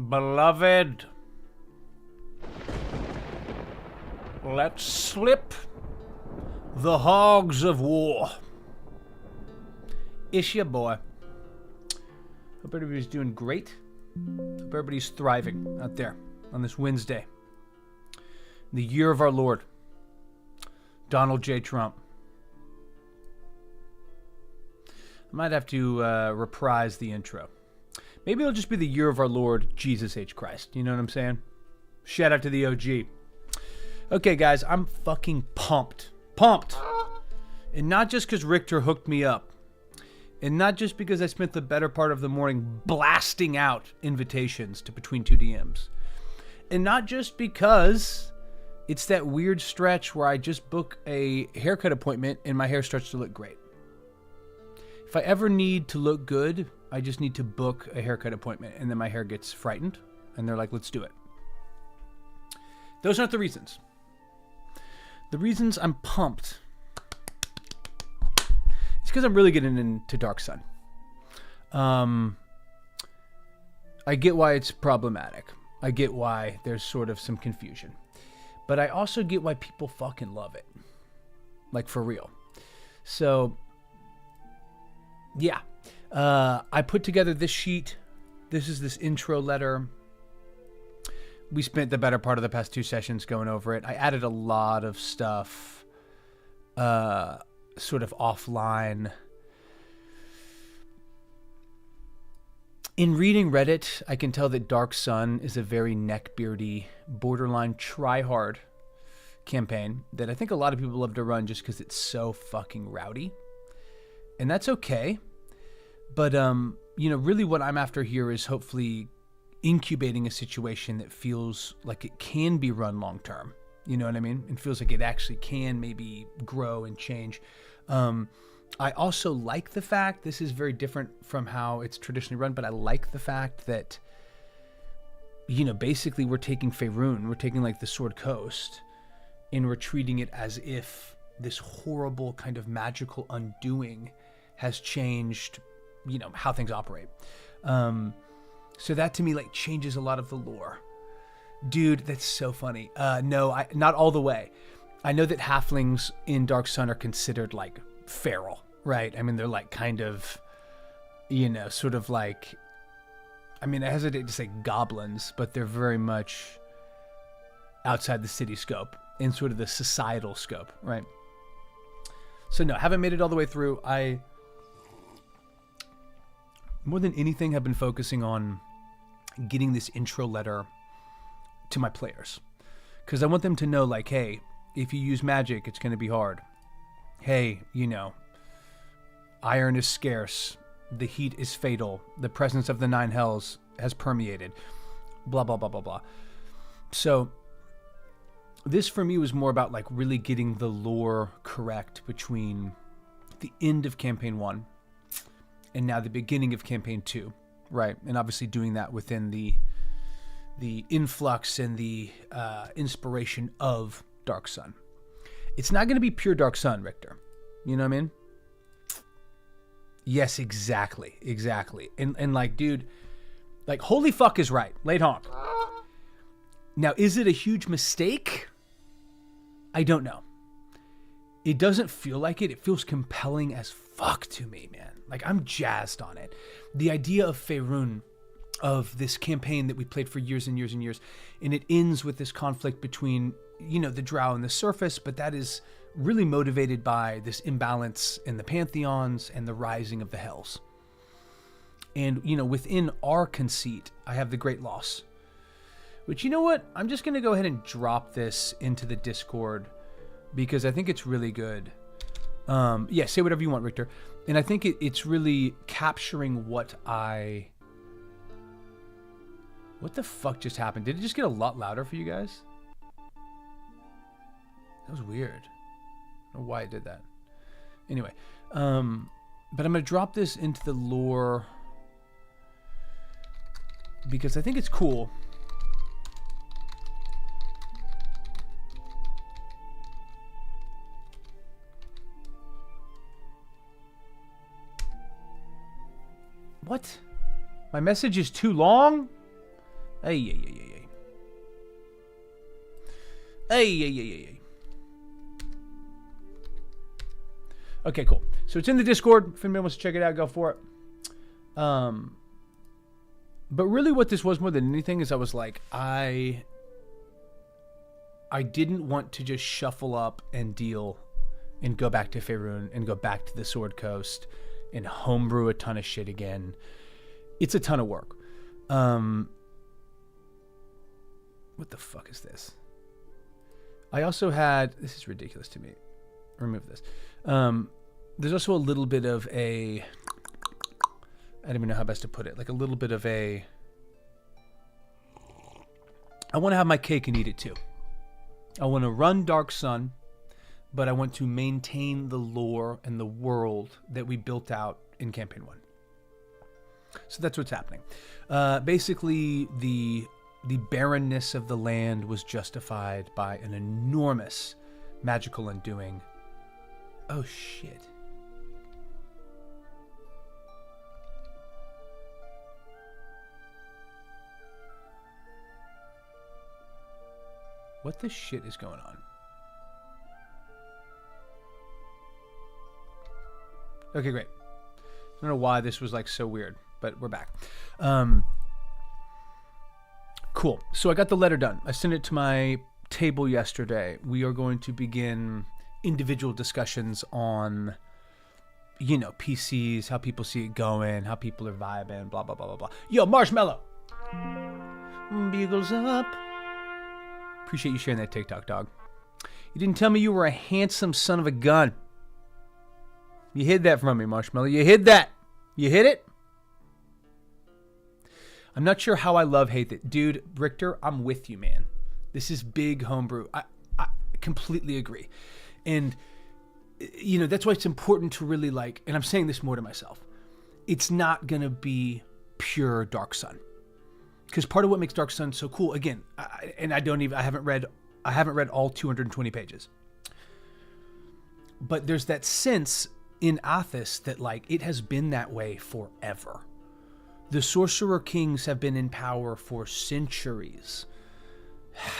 Beloved, let's slip the hogs of war. It's your boy. Hope everybody's doing great. Hope everybody's thriving out there on this Wednesday. The year of our Lord, Donald J. Trump. I might have to reprise the intro. Maybe it'll just be the year of our Lord, Jesus H. Christ. You know what I'm saying? Shout out to the OG. Okay, guys, I'm fucking pumped. Pumped. And not just because Richter hooked me up. And not just because I spent the better part of the morning blasting out invitations to Between Two DMs. And not just because it's that weird stretch where I just book a haircut appointment and my hair starts to look great. If I ever need to look good, I just need to book a haircut appointment and then my hair gets frightened and they're like, let's do it. Those aren't the reasons. The reasons I'm pumped, it's because I'm really getting into Dark Sun. I get why it's problematic. I get why there's sort of some confusion. But I also get why people fucking love it. Like, for real. So, yeah. I put together this sheet. This is this intro letter. We spent the better part of the past 2 sessions going over it. I added a lot of stuff sort of offline. In reading Reddit, I can tell that Dark Sun is a very neckbeardy, borderline try-hard campaign that I think a lot of people love to run just because it's so fucking rowdy. And that's okay. But, really what I'm after here is hopefully incubating a situation that feels like it can be run long-term. You know what I mean? It feels like it actually can maybe grow and change. I also like the fact, this is very different from how it's traditionally run, but I like the fact that, basically we're taking Faerun, we're taking like the Sword Coast, and we're treating it as if this horrible kind of magical undoing has changed, how things operate. So that to me like changes a lot of the lore. Dude, that's so funny. No, not all the way. I know that halflings in Dark Sun are considered like feral, right? I mean, they're like kind of, sort of like, I hesitate to say goblins, but they're very much outside the city scope in sort of the societal scope, right? So no, haven't made it all the way through. I, more than anything, have been focusing on getting this intro letter to my players. Because I want them to know, like, hey, if you use magic, it's going to be hard. Hey, iron is scarce. The heat is fatal. The presence of the 9 hells has permeated. Blah, blah, blah, blah, blah. So this for me was more about like really getting the lore correct between the end of campaign 1 and now the beginning of campaign 2, right? And obviously doing that within the influx and the inspiration of Dark Sun. It's not going to be pure Dark Sun, Richter. You know what I mean? Yes, exactly. And like, dude, like, holy fuck is right. Late honk. Now, is it a huge mistake? I don't know. It doesn't feel like it. It feels compelling as fuck to me, man. Like, I'm jazzed on it. The idea of Faerun, of this campaign that we played for years and years and years, and it ends with this conflict between, the Drow and the Surface, but that is really motivated by this imbalance in the pantheons and the rising of the hells. And, within our conceit, I have the Great Loss. Which, you know what? I'm just going to go ahead and drop this into the Discord because I think it's really good. Yeah, say whatever you want, Richter. And I think it's really capturing what the fuck just happened? Did it just get a lot louder for you guys? That was weird. I don't know why it did that. Anyway, but I'm going to drop this into the lore because I think it's cool. What? My message is too long? Hey, yeah, yeah, yeah, yeah. Hey, yeah, yeah, yeah, yeah. Okay, cool. So it's in the Discord. If anybody wants to check it out, go for it. But really what this was more than anything is I was like, I didn't want to just shuffle up and deal and go back to Faerun and go back to the Sword Coast and homebrew a ton of shit again. It's a ton of work. What the fuck is this? I also had, this is ridiculous to me. Remove this. There's also a little bit of a, I don't even know how best to put it. Like a little bit of a, I want to have my cake and eat it too. I want to run Dark Sun, but I want to maintain the lore and the world that we built out in Campaign 1. So that's what's happening. Basically, the barrenness of the land was justified by an enormous magical undoing. Oh, shit. What the shit is going on? Okay, great. I don't know why this was like so weird, but we're back. Cool. So I got the letter done. I sent it to my table yesterday. We are going to begin individual discussions on, you know, PCs, how people see it going, how people are vibing, blah, blah, blah, blah, blah. Yo, Marshmallow! Bugles up. Appreciate you sharing that TikTok, dog. You didn't tell me you were a handsome son of a gun. You hid that from me, Marshmallow. You hid that. You hid it? I'm not sure how I hate it. Dude, Richter, I'm with you, man. This is big homebrew. I completely agree. And, you know, that's why it's important to really like, and I'm saying this more to myself, it's not going to be pure Dark Sun. Because part of what makes Dark Sun so cool, again, I haven't read all 220 pages. But there's that sense in Athas that like it has been that way forever. The Sorcerer Kings have been in power for centuries.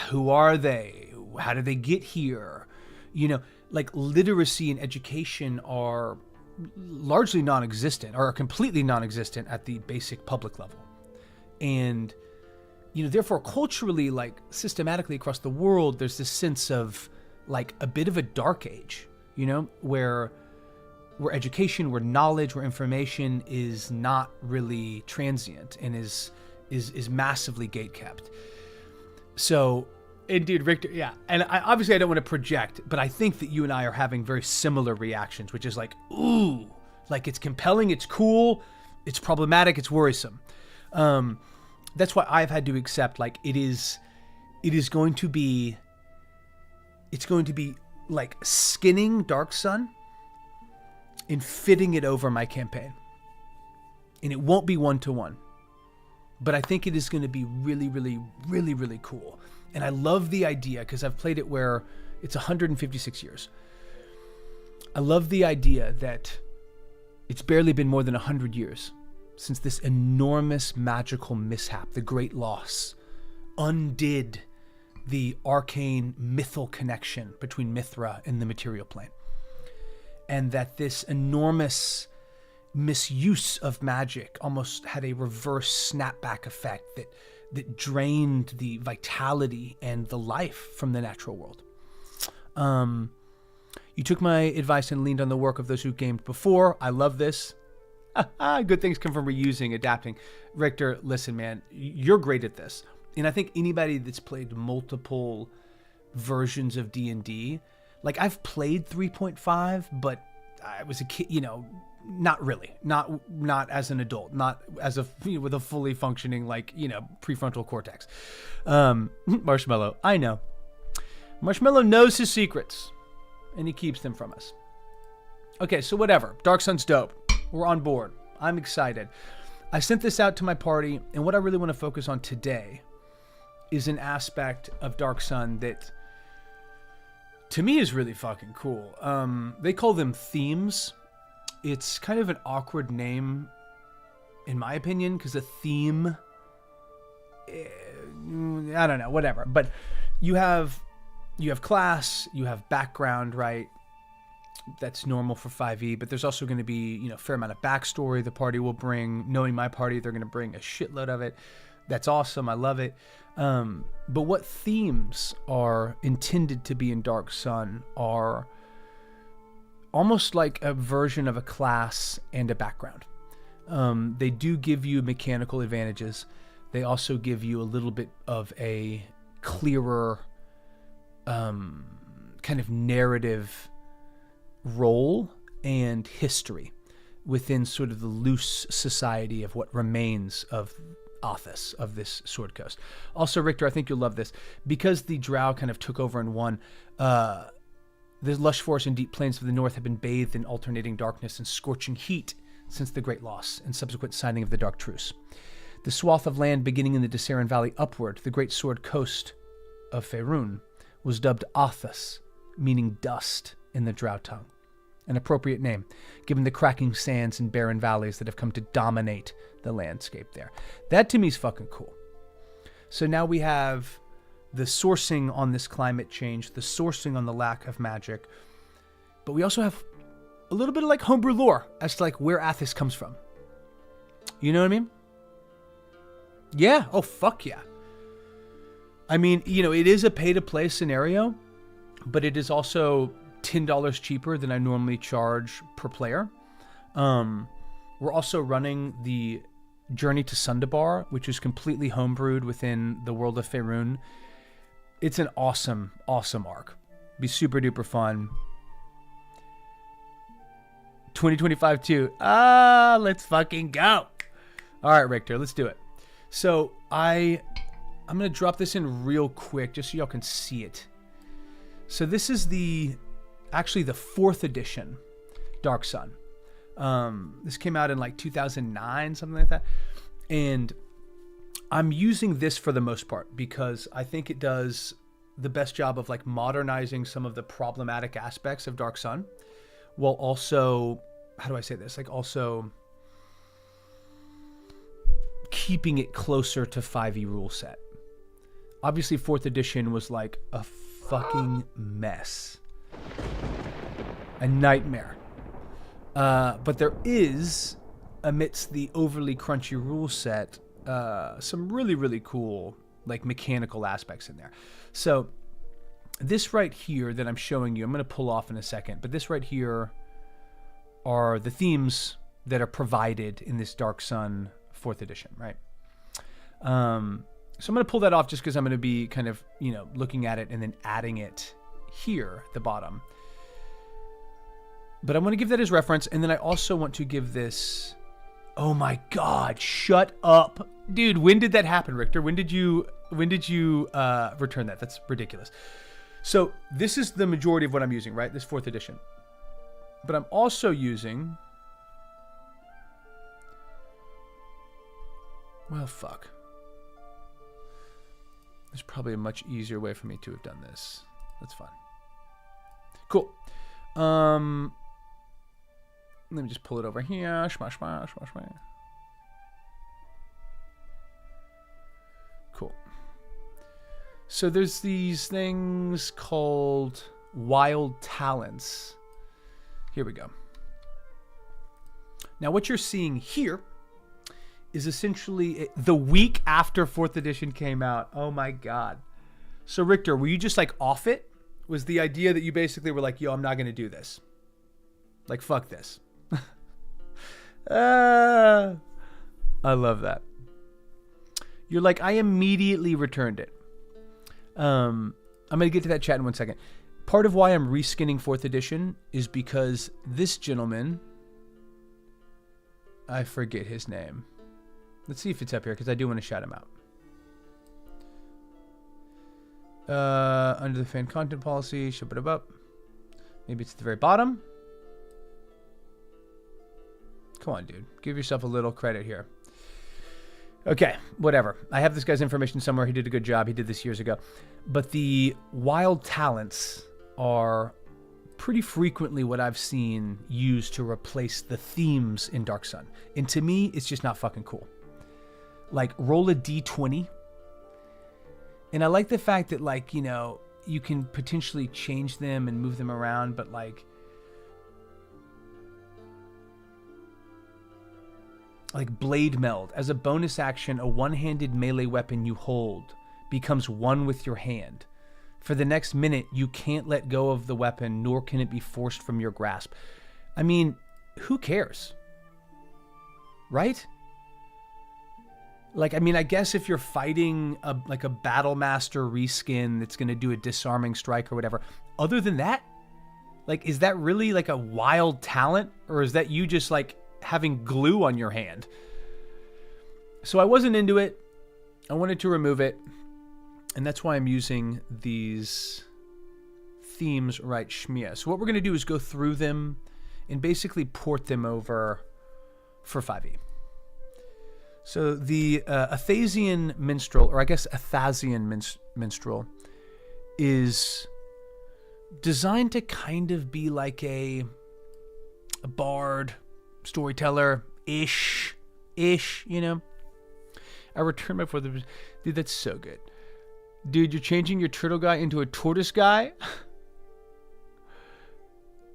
Who are they? How did they get here? You know, like literacy and education are largely non-existent or are completely non-existent at the basic public level. And, you know, therefore culturally, like systematically across the world, there's this sense of like a bit of a dark age, you know, where education, where knowledge, where information is not really transient and is massively gatekept. So, indeed, Richter, yeah. And obviously I don't want to project, but I think that you and I are having very similar reactions, which is like, ooh, like it's compelling, it's cool, it's problematic, it's worrisome. That's why I've had to accept, like, it's going to be like skinning Dark Sun and fitting it over my campaign. And it won't be one-to-one. But I think it is going to be really, really, really, really cool. And I love the idea, because I've played it where it's 156 years. I love the idea that it's barely been more than 100 years since this enormous magical mishap, the Great Loss, undid the arcane mythal connection between Mithra and the material plane. And that this enormous misuse of magic almost had a reverse snapback effect that drained the vitality and the life from the natural world. You took my advice and leaned on the work of those who gamed before. I love this. Good things come from reusing, adapting. Richter, listen, man, you're great at this. And I think anybody that's played multiple versions of D&D, like I've played 3.5, but I was a kid, you know, not really, not as an adult, not as a, you know, with a fully functioning, like, you know, prefrontal cortex. Marshmallow, I know. Marshmallow knows his secrets, and he keeps them from us. Okay, so whatever. Dark Sun's dope. We're on board. I'm excited. I sent this out to my party, and what I really want to focus on today is an aspect of Dark Sun that, to me, is really fucking cool. They call them themes. It's kind of an awkward name, in my opinion, because a theme, I don't know, whatever. But you have class, you have background, right? That's normal for 5e, but there's also going to be, a fair amount of backstory the party will bring. Knowing my party, they're going to bring a shitload of it. That's awesome. I love it. But what themes are intended to be in Dark Sun are almost like a version of a class and a background. They do give you mechanical advantages. They also give you a little bit of a clearer kind of narrative role and history within sort of the loose society of what remains of Athas, of this Sword Coast. Also, Richter, I think you'll love this. Because the Drow kind of took over and won, the lush forests and deep plains of the north have been bathed in alternating darkness and scorching heat since the Great Loss and subsequent signing of the Dark Truce. The swath of land beginning in the Dissaran Valley upward, the Great Sword Coast of Faerun, was dubbed Athas, meaning dust in the Drow tongue. An appropriate name, given the cracking sands and barren valleys that have come to dominate the landscape there. That to me is fucking cool. So now we have the sourcing on this climate change, the sourcing on the lack of magic, but we also have a little bit of like homebrew lore as to like where Athas comes from. You know what I mean? Yeah. Oh, fuck yeah. I mean, it is a pay-to-play scenario, but it is also $10 cheaper than I normally charge per player. We're also running the Journey to Sundabar, which is completely homebrewed within the world of Faerun. It's an awesome, awesome arc. Be super duper fun. 2025 too. Let's fucking go. All right, Richter, let's do it. So I'm going to drop this in real quick just so y'all can see it. So this is actually the 4th edition Dark Sun. This came out in like 2009, something like that. And I'm using this for the most part because I think it does the best job of like modernizing some of the problematic aspects of Dark Sun while also, how do I say this? Like also keeping it closer to 5e rule set. Obviously 4th edition was like a fucking mess. A nightmare. But there is, amidst the overly crunchy rule set, some really, really cool like mechanical aspects in there. So this right here that I'm showing you, I'm going to pull off in a second, but this right here are the themes that are provided in this Dark Sun 4th edition, right? So I'm going to pull that off just because I'm going to be kind of, looking at it and then adding it here at the bottom. But I want to give that as reference, and then I also want to give this... Oh my God, shut up. Dude, when did that happen, Richter? When did you return that? That's ridiculous. So this is the majority of what I'm using, right? This 4th edition. But I'm also using... Well, fuck. There's probably a much easier way for me to have done this. That's fine. Cool. Let me just pull it over here. Cool. So there's these things called wild talents. Here we go. Now what you're seeing here is essentially the week after 4th edition came out. Oh my God. So Richter, were you just like off it? Was the idea that you basically were like, yo, I'm not going to do this. Like, fuck this. I love that. You're like, I immediately returned it. I'm going to get to that chat in 1 second. Part of why I'm reskinning 4th edition is because this gentleman, I forget his name. Let's see if it's up here because I do want to shout him out. Under the fan content policy, ship it up. Maybe it's at the very bottom. Come on, dude. Give yourself a little credit here. Okay, whatever. I have this guy's information somewhere. He did a good job. He did this years ago. But the wild talents are pretty frequently what I've seen used to replace the themes in Dark Sun. And to me, it's just not fucking cool. Like, roll a d20 And I like the fact that, like, you know, you can potentially change them and move them around, but like blade meld. As a bonus action, a one-handed melee weapon you hold becomes one with your hand. For the next minute, you can't let go of the weapon, nor can it be forced from your grasp. I mean, who cares? Right? Like, I mean, I guess if you're fighting a battle master reskin that's going to do a disarming strike or whatever. Other than that, like, is that really like a wild talent? Or is that you just like having glue on your hand? So I wasn't into it. I wanted to remove it. And that's why I'm using these themes right schmear. So what we're going to do is go through them and basically port them over for 5e. So the Athasian minstrel, or I guess Athasian minstrel, is designed to kind of be like a bard, storyteller-ish, you know? I returned my fourth. Dude, that's so good. Dude, you're changing your turtle guy into a tortoise guy?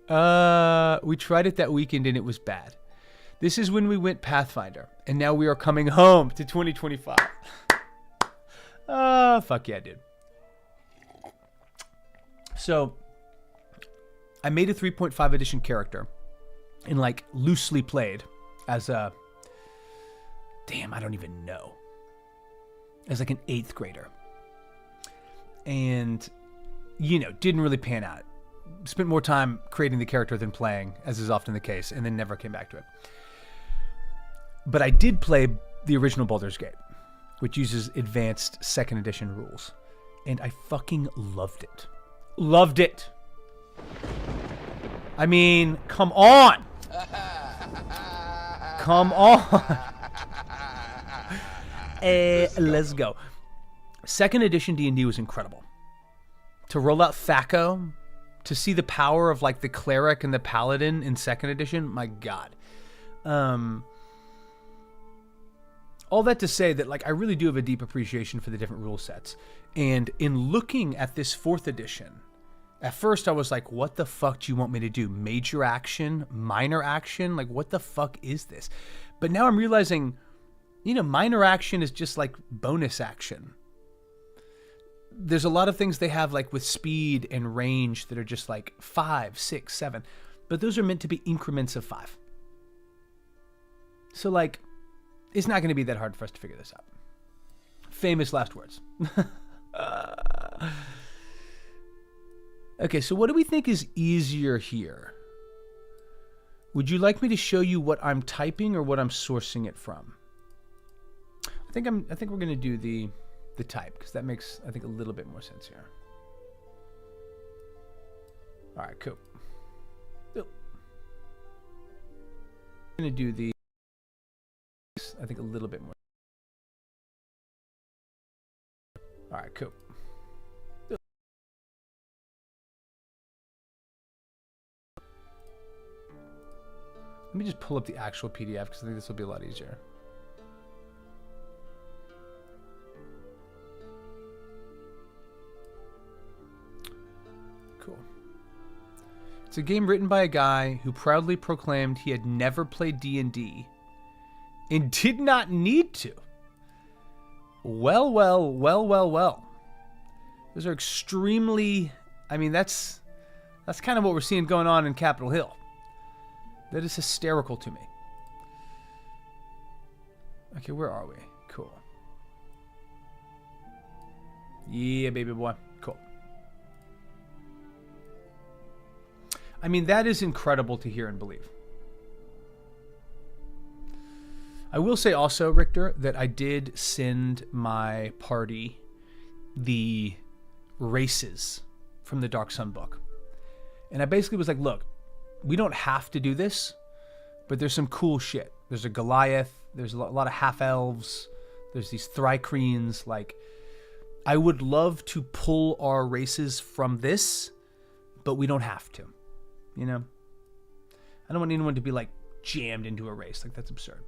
We tried it that weekend and it was bad. This is when we went Pathfinder, and now we are coming home to 2025. Fuck yeah, dude. So, I made a 3.5 edition character, and like loosely played as a, damn, I don't even know, as like an 8th grader. And, you know, didn't really pan out. Spent more time creating the character than playing, as is often the case, and then never came back to it. But I did play the original Baldur's Gate, which uses advanced 2nd edition rules. And I fucking loved it. Loved it. I mean, come on. Come on. Let's go. 2nd edition D&D was incredible. To roll out Thaco, to see the power of like the cleric and the paladin in 2nd edition, my God. All that to say that, like, I really do have a deep appreciation for the different rule sets. And in looking at this 4th edition, at first I was like, what the fuck do you want me to do? Major action? Minor action? Like, what the fuck is this? But now I'm realizing, you know, minor action is just like bonus action. There's a lot of things they have, like, with speed and range that are just like 5, 6, 7. But those are meant to be increments of 5. So, like, it's not going to be that hard for us to figure this out. Famous last words. Okay, so what do we think is easier here? Would you like me to show you what I'm typing or what I'm sourcing it from? I think we're going to do the type, because that makes, I think, a little bit more sense here. All right, cool. I'm going to do the, I think, a little bit more. All right, cool. Let me just pull up the actual PDF, because I think this will be a lot easier. Cool. It's a game written by a guy who proudly proclaimed he had never played D&D and did not need to. Well. Those are extremely, I mean, that's kind of what we're seeing going on in Capitol Hill. That is hysterical to me. Okay, where are we? Cool. Yeah, baby boy. Cool. I mean, that is incredible to hear and believe. I will say also, Richter, that I did send my party the races from the Dark Sun book. And I basically was like, look, we don't have to do this, but there's some cool shit. There's a Goliath. There's a lot of half-elves. There's these Thrycreans. Like, I would love to pull our races from this, but we don't have to. You know? I don't want anyone to be, like, jammed into a race. Like, that's absurd.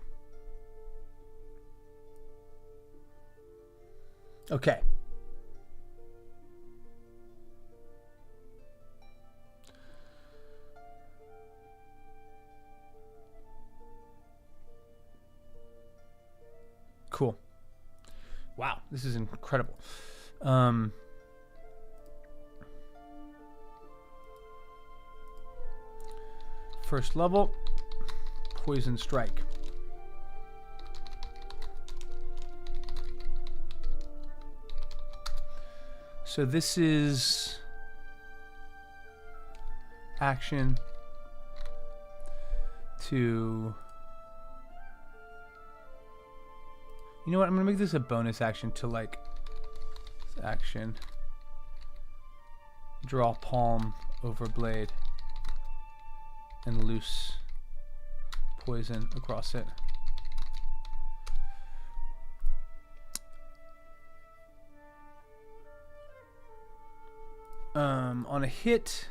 Okay. Cool. Wow, this is incredible. First level, Poison Strike. So this is action to... You know what? I'm going to make this a bonus action to, like, action. Draw palm over blade and loose poison across it. On a hit,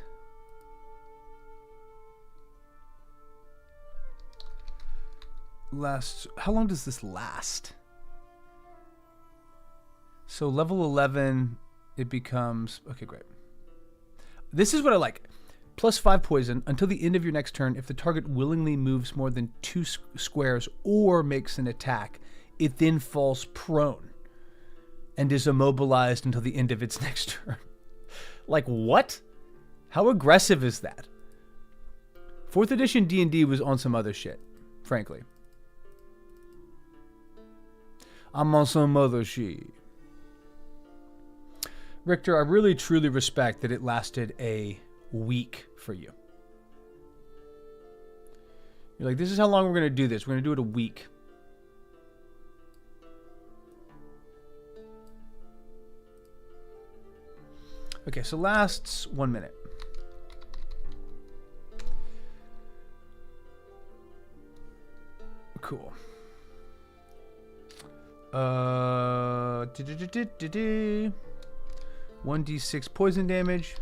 how long does this last? So level 11, it becomes, okay, great. This is what I like. +5 poison until the end of your next turn. If the target willingly moves more than 2 squares or makes an attack, it then falls prone and is immobilized until the end of its next turn. Like, what? How aggressive is that? 4th edition D&D was on some other shit, frankly. I'm on some other shit. Richter, I really truly respect that it lasted a week for you. You're like, this is how long we're going to do this. We're going to do it a week. Okay, so lasts 1 minute. Cool. 1d6 poison damage.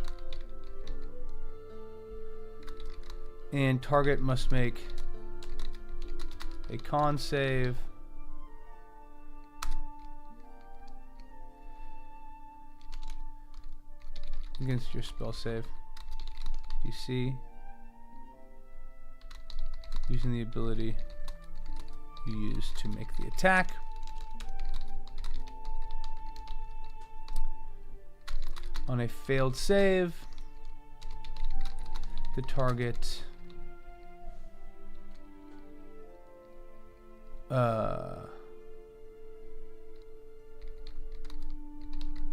And target must make a con save. Against your spell save. DC. Using the ability you use to make the attack. On a failed save, the target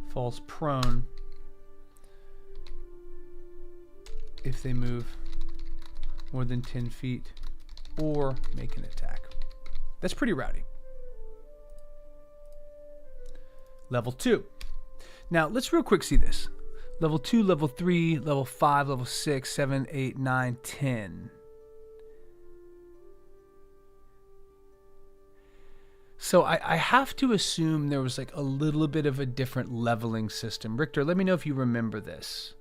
falls prone if they move more than 10 feet or make an attack. That's pretty rowdy. Level 2. Now, let's real quick see this. Level 2, level 3, level 5, level 6, 7, 8, 9, 10. So I have to assume there was like a little bit of a different leveling system. Richter, let me know if you remember this.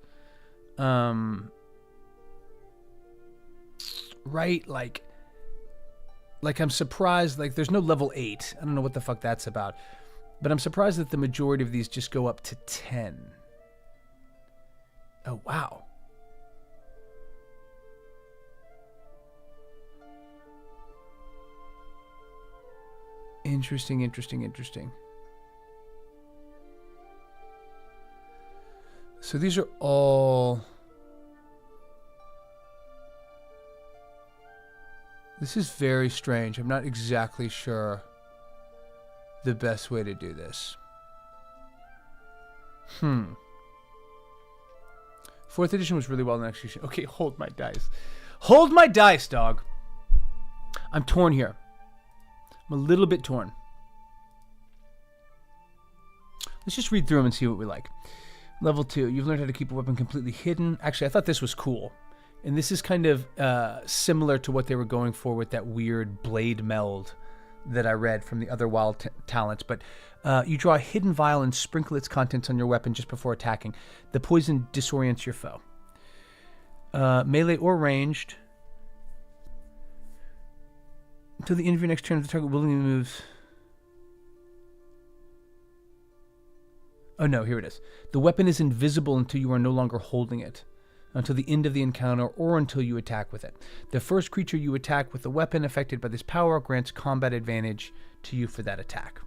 Right? Like I'm surprised, like there's no level 8. I don't know what the fuck that's about. But I'm surprised that the majority of these just go up to 10. Oh, wow. Interesting, interesting, interesting. So these are all... This is very strange. I'm not exactly sure the best way to do this. 4th edition was really well in execution. Okay, hold my dice. Hold my dice, dog. I'm torn here. I'm a little bit torn. Let's just read through them and see what we like. Level 2. You've learned how to keep a weapon completely hidden. Actually, I thought this was cool. And this is kind of similar to what they were going for with that weird blade meld that I read from the other wild talents. But you draw a hidden vial and sprinkle its contents on your weapon just before attacking. The poison disorients your foe. Melee or ranged. Until the end of your next turn, if the target willingly moves... Oh no, here it is. The weapon is invisible until you are no longer holding it. Until the end of the encounter or until you attack with it. The first creature you attack with the weapon affected by this power grants combat advantage to you for that attack.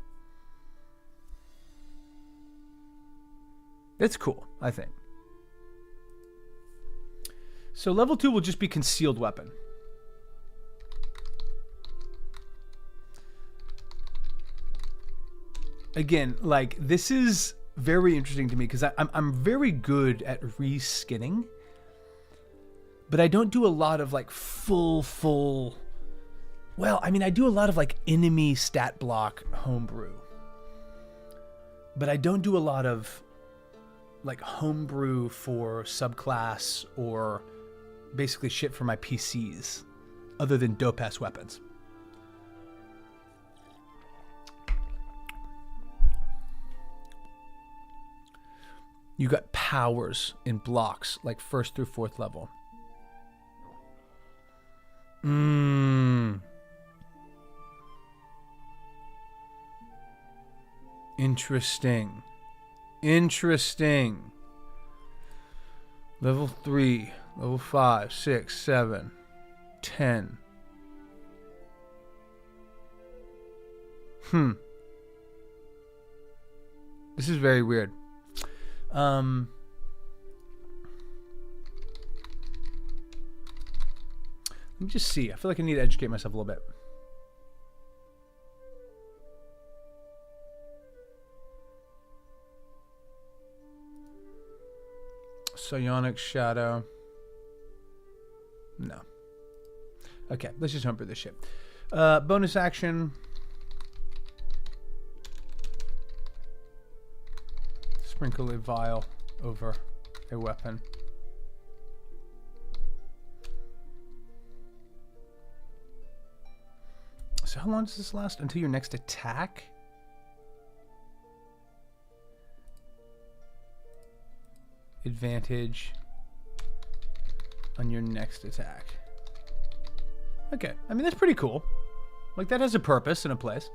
It's cool, I think. So level 2 will just be concealed weapon. Again, like, this is very interesting to me because I'm very good at reskinning, but I don't do a lot of like full. Well, I mean, I do a lot of like enemy stat block homebrew, but I don't do a lot of like homebrew for subclass or basically shit for my PCs, other than dope ass weapons. You got powers in blocks, like 1st through 4th level. Interesting. Interesting. Level 3, level 5, 6, 7, 10. This is very weird. Let me just see. I feel like I need to educate myself a little bit. Psionic Shadow. No. Okay, let's just homebrew this shit. Bonus action. Sprinkle a vial over a weapon. So how long does this last? Until your next attack? Advantage on your next attack. Okay, I mean, that's pretty cool. Like, that has a purpose and a place.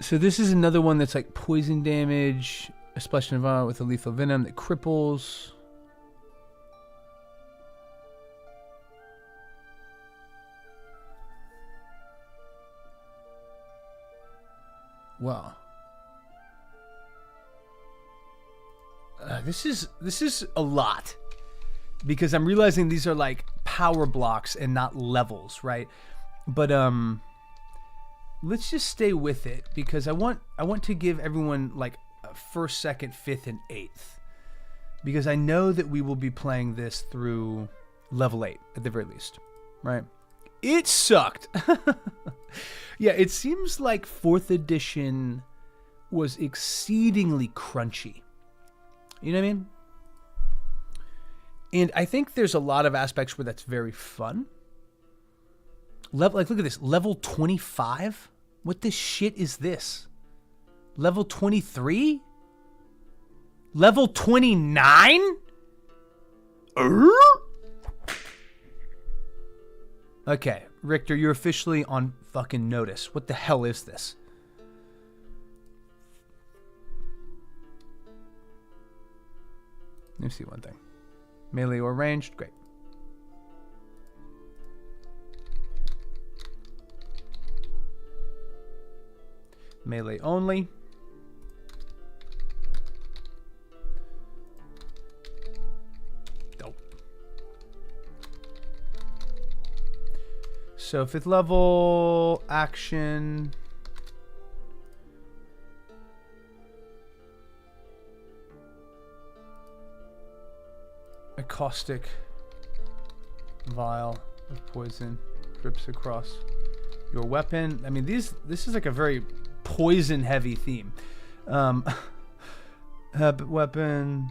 So this is another one that's like poison damage, a splash of vial with a lethal venom that cripples. Wow. This is a lot, because I'm realizing these are like power blocks and not levels, right? But let's just stay with it, because I want to give everyone like a 1st, 2nd, 5th, and 8th, because I know that we will be playing this through level 8 at the very least, right? It sucked. Yeah, it seems like 4th edition was exceedingly crunchy. You know what I mean? And I think there's a lot of aspects where that's very fun. Like, look at this. Level 25? What the shit is this? Level 23? Level 29? Okay, Richter, you're officially on fucking notice. What the hell is this? Let me see one thing. Melee or ranged? Great. Melee only. Dope. So 5th level action. A caustic vial of poison drips across your weapon. I mean, this is like a very poison heavy theme. Weapon.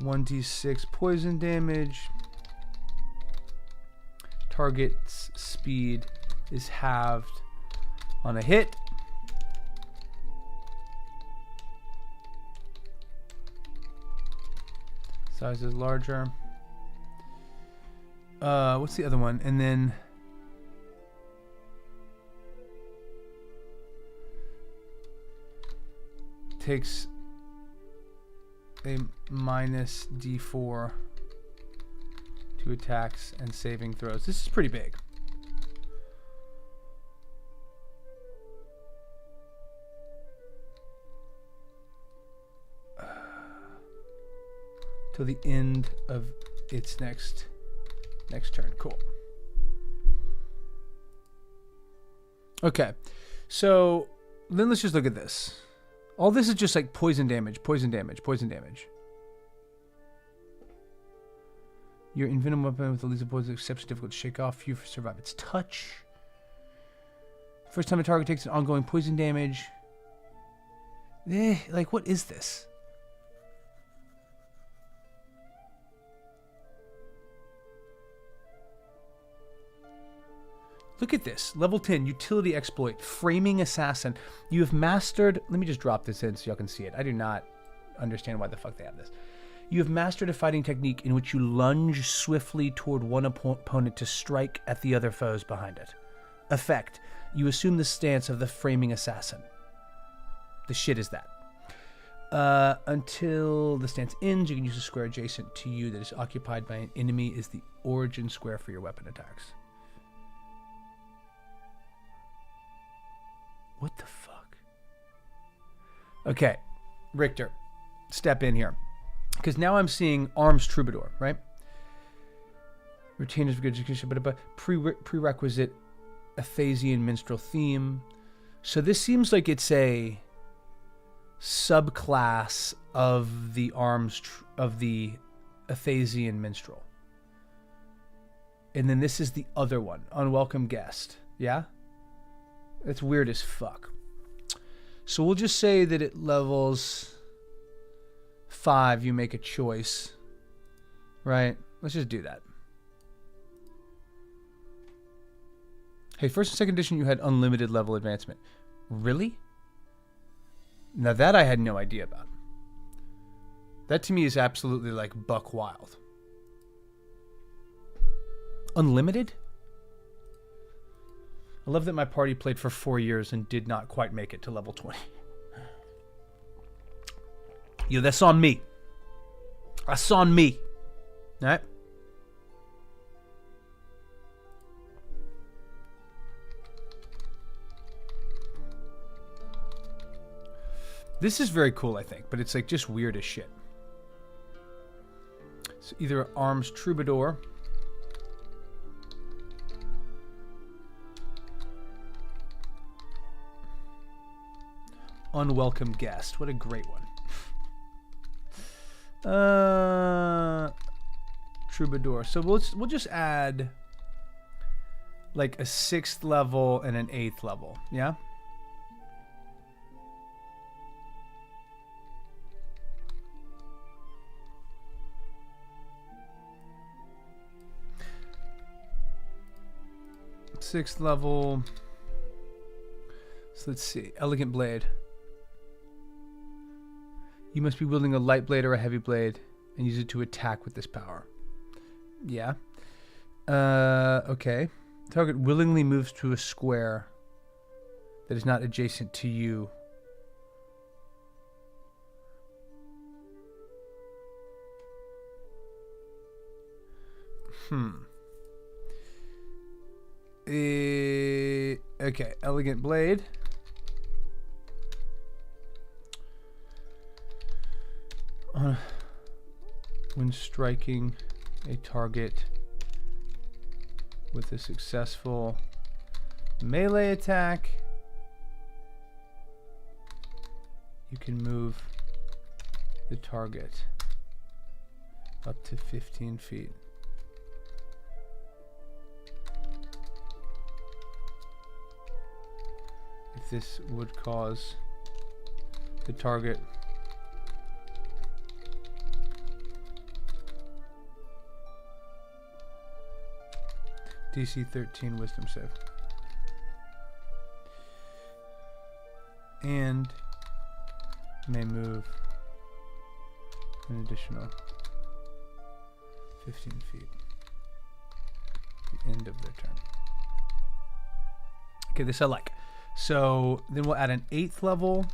(1d6) poison damage. Target's speed is halved on a hit. Size is larger. What's the other one? And then takes a minus D4 to 2 attacks and saving throws. This is pretty big. Till the end of its next turn. Cool. Okay, so then let's just look at this. All this is just like poison damage, poison damage, poison damage. Your invenom weapon with the lethal poison is exceptionally difficult to shake off. You survive its touch. First time a target takes an ongoing poison damage. Like, what is this? Look at this. Level 10, utility exploit, framing assassin. You have mastered... Let me just drop this in so y'all can see it. I do not understand why the fuck they have this. You have mastered a fighting technique in which you lunge swiftly toward one opponent to strike at the other foes behind it. Effect. You assume the stance of the framing assassin. The shit is that. Until the stance ends, you can use a square adjacent to you that is occupied by an enemy is the origin square for your weapon attacks. What the fuck? Okay, Richter, step in here. Because now I'm seeing Arms Troubadour, right? Retainers for good education, but prerequisite Athasian minstrel theme. So this seems like it's a subclass of the of the Athasian minstrel. And then this is the other one, Unwelcome Guest. Yeah? That's weird as fuck. So we'll just say that at levels 5, you make a choice. Right? Let's just do that. Hey, first and second edition, you had unlimited level advancement. Really? Now that I had no idea about. That to me is absolutely like buck wild. Unlimited? I love that my party played for 4 years and did not quite make it to level 20. Yo, that's on me. That's on me. All right? This is very cool, I think, but it's like just weird as shit. So either Arms Troubadour... Unwelcome Guest. What a great one. Troubadour. So we'll just add like a 6th level and an 8th level. Yeah? Sixth level. So let's see. Elegant Blade. You must be wielding a light blade or a heavy blade and use it to attack with this power. Yeah. Okay. Target willingly moves to a square that is not adjacent to you. Okay. Elegant Blade. When striking a target with a successful melee attack, you can move the target up to 15 feet. If this would cause the target DC 13 Wisdom save. And may move an additional 15 feet at the end of their turn. Okay, this I like. So then we'll add an 8th level.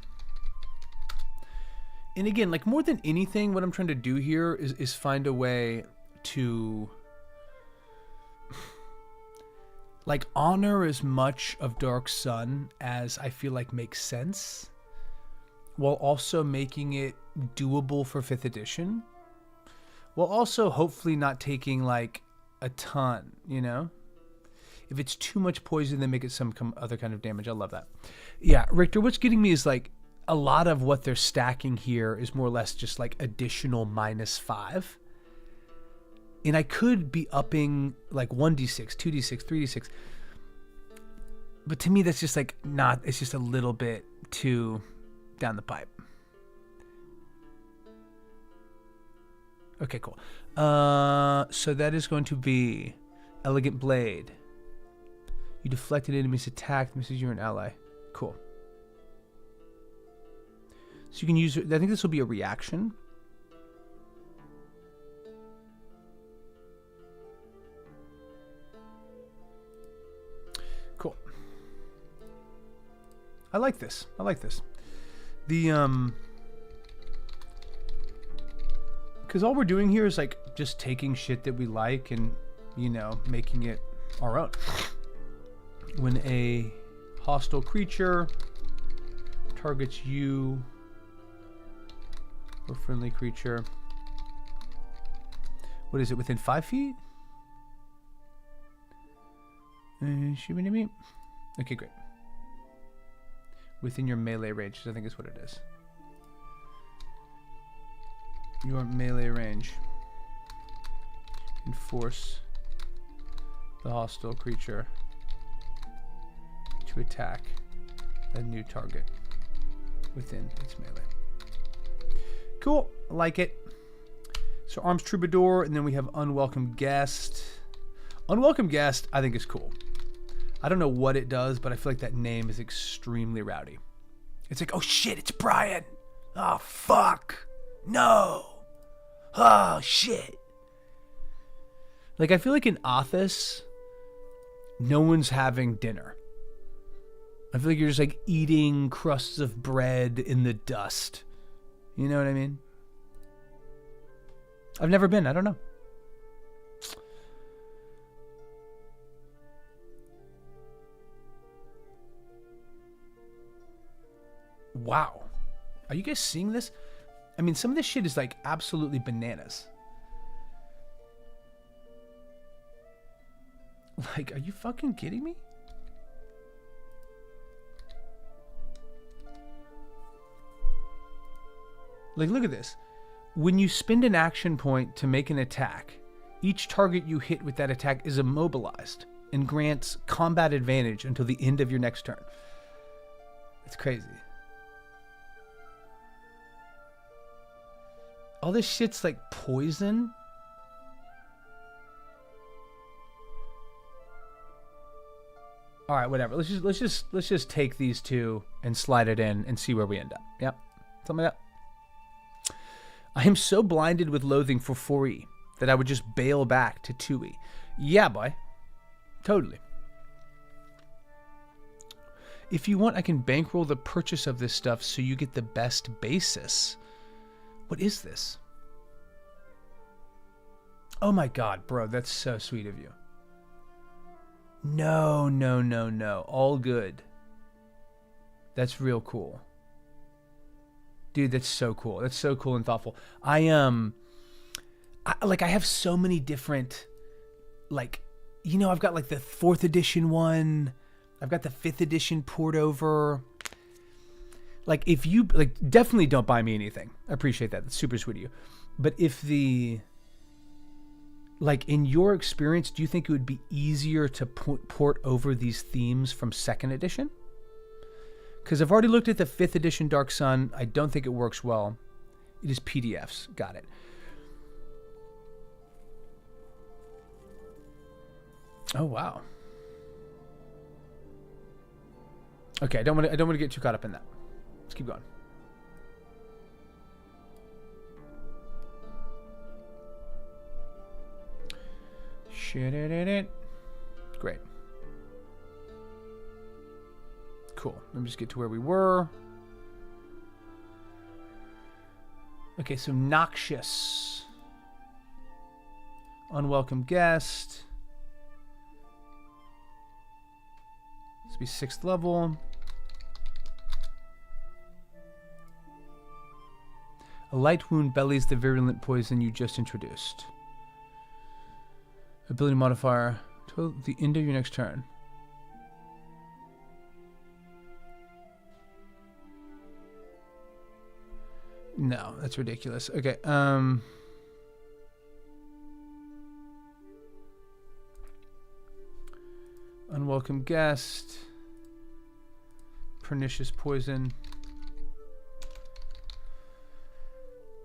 And again, like more than anything, what I'm trying to do here is find a way to like honor as much of Dark Sun as I feel like makes sense, while also making it doable for 5th edition, while also hopefully not taking like a ton, you know? If it's too much poison, then make it some other kind of damage. I love that. Yeah, Richter, what's getting me is like a lot of what they're stacking here is more or less just like additional -5. And I could be upping like 1d6, 2d6, 3d6. But to me, that's just like not, it's just a little bit too down the pipe. Okay, cool. So that is going to be Elegant Blade. You deflect an enemy's attack, misses you're an ally. Cool. So you can use, I think this will be a reaction. Cool. I like this. I like this. The, because all we're doing here is like just taking shit that we like and, you know, making it our own. When a hostile creature targets you or friendly creature, what is it, within 5 feet? Okay, great. Within your melee range, I think is what it is. Your melee range. And force the hostile creature to attack a new target within its melee. Cool, I like it. So Arms Troubadour, and then we have Unwelcome Guest. Unwelcome Guest, I think is cool. I don't know what it does, but I feel like that name is extremely rowdy. It's like, oh shit, it's Brian. Oh fuck, no. Oh shit. Like I feel like in Athas, no one's having dinner. I feel like you're just like eating crusts of bread in the dust. You know what I mean? I've never been. I don't know. Wow. Are you guys seeing this? I mean, some of this shit is like absolutely bananas. Like, are you fucking kidding me? Like, look at this. When you spend an action point to make an attack, each target you hit with that attack is immobilized and grants combat advantage until the end of your next turn. It's crazy. All this shit's like poison. All right, whatever. Let's just take these two and slide it in and see where we end up. Yep, something like that. I am so blinded with loathing for 4E that I would just bail back to 2E. Yeah, boy. Totally. If you want, I can bankroll the purchase of this stuff so you get the best basis. What is this? Oh my god, bro, that's so sweet of you. No, no, no, no. All good. That's real cool. Dude, that's so cool. That's so cool and thoughtful. I have so many different, like, you know, I've got like the 4th edition one. I've got the 5th edition poured over. Like, if you, like, definitely don't buy me anything. I appreciate that. That's super sweet of you. But if the, like, in your experience, do you think it would be easier to port over these themes from 2nd edition? Because I've already looked at the 5th edition Dark Sun. I don't think it works well. It is PDFs. Got it. Oh, wow. Okay, I don't want to get too caught up in that. Let's keep going. Shit. Great. Cool. Let me just get to where we were. Okay, so Noxious. Unwelcome Guest. This be 6th level. A light wound bellies the virulent poison you just introduced. Ability modifier till the end of your next turn. No, that's ridiculous. Okay, unwelcome guest. Pernicious poison.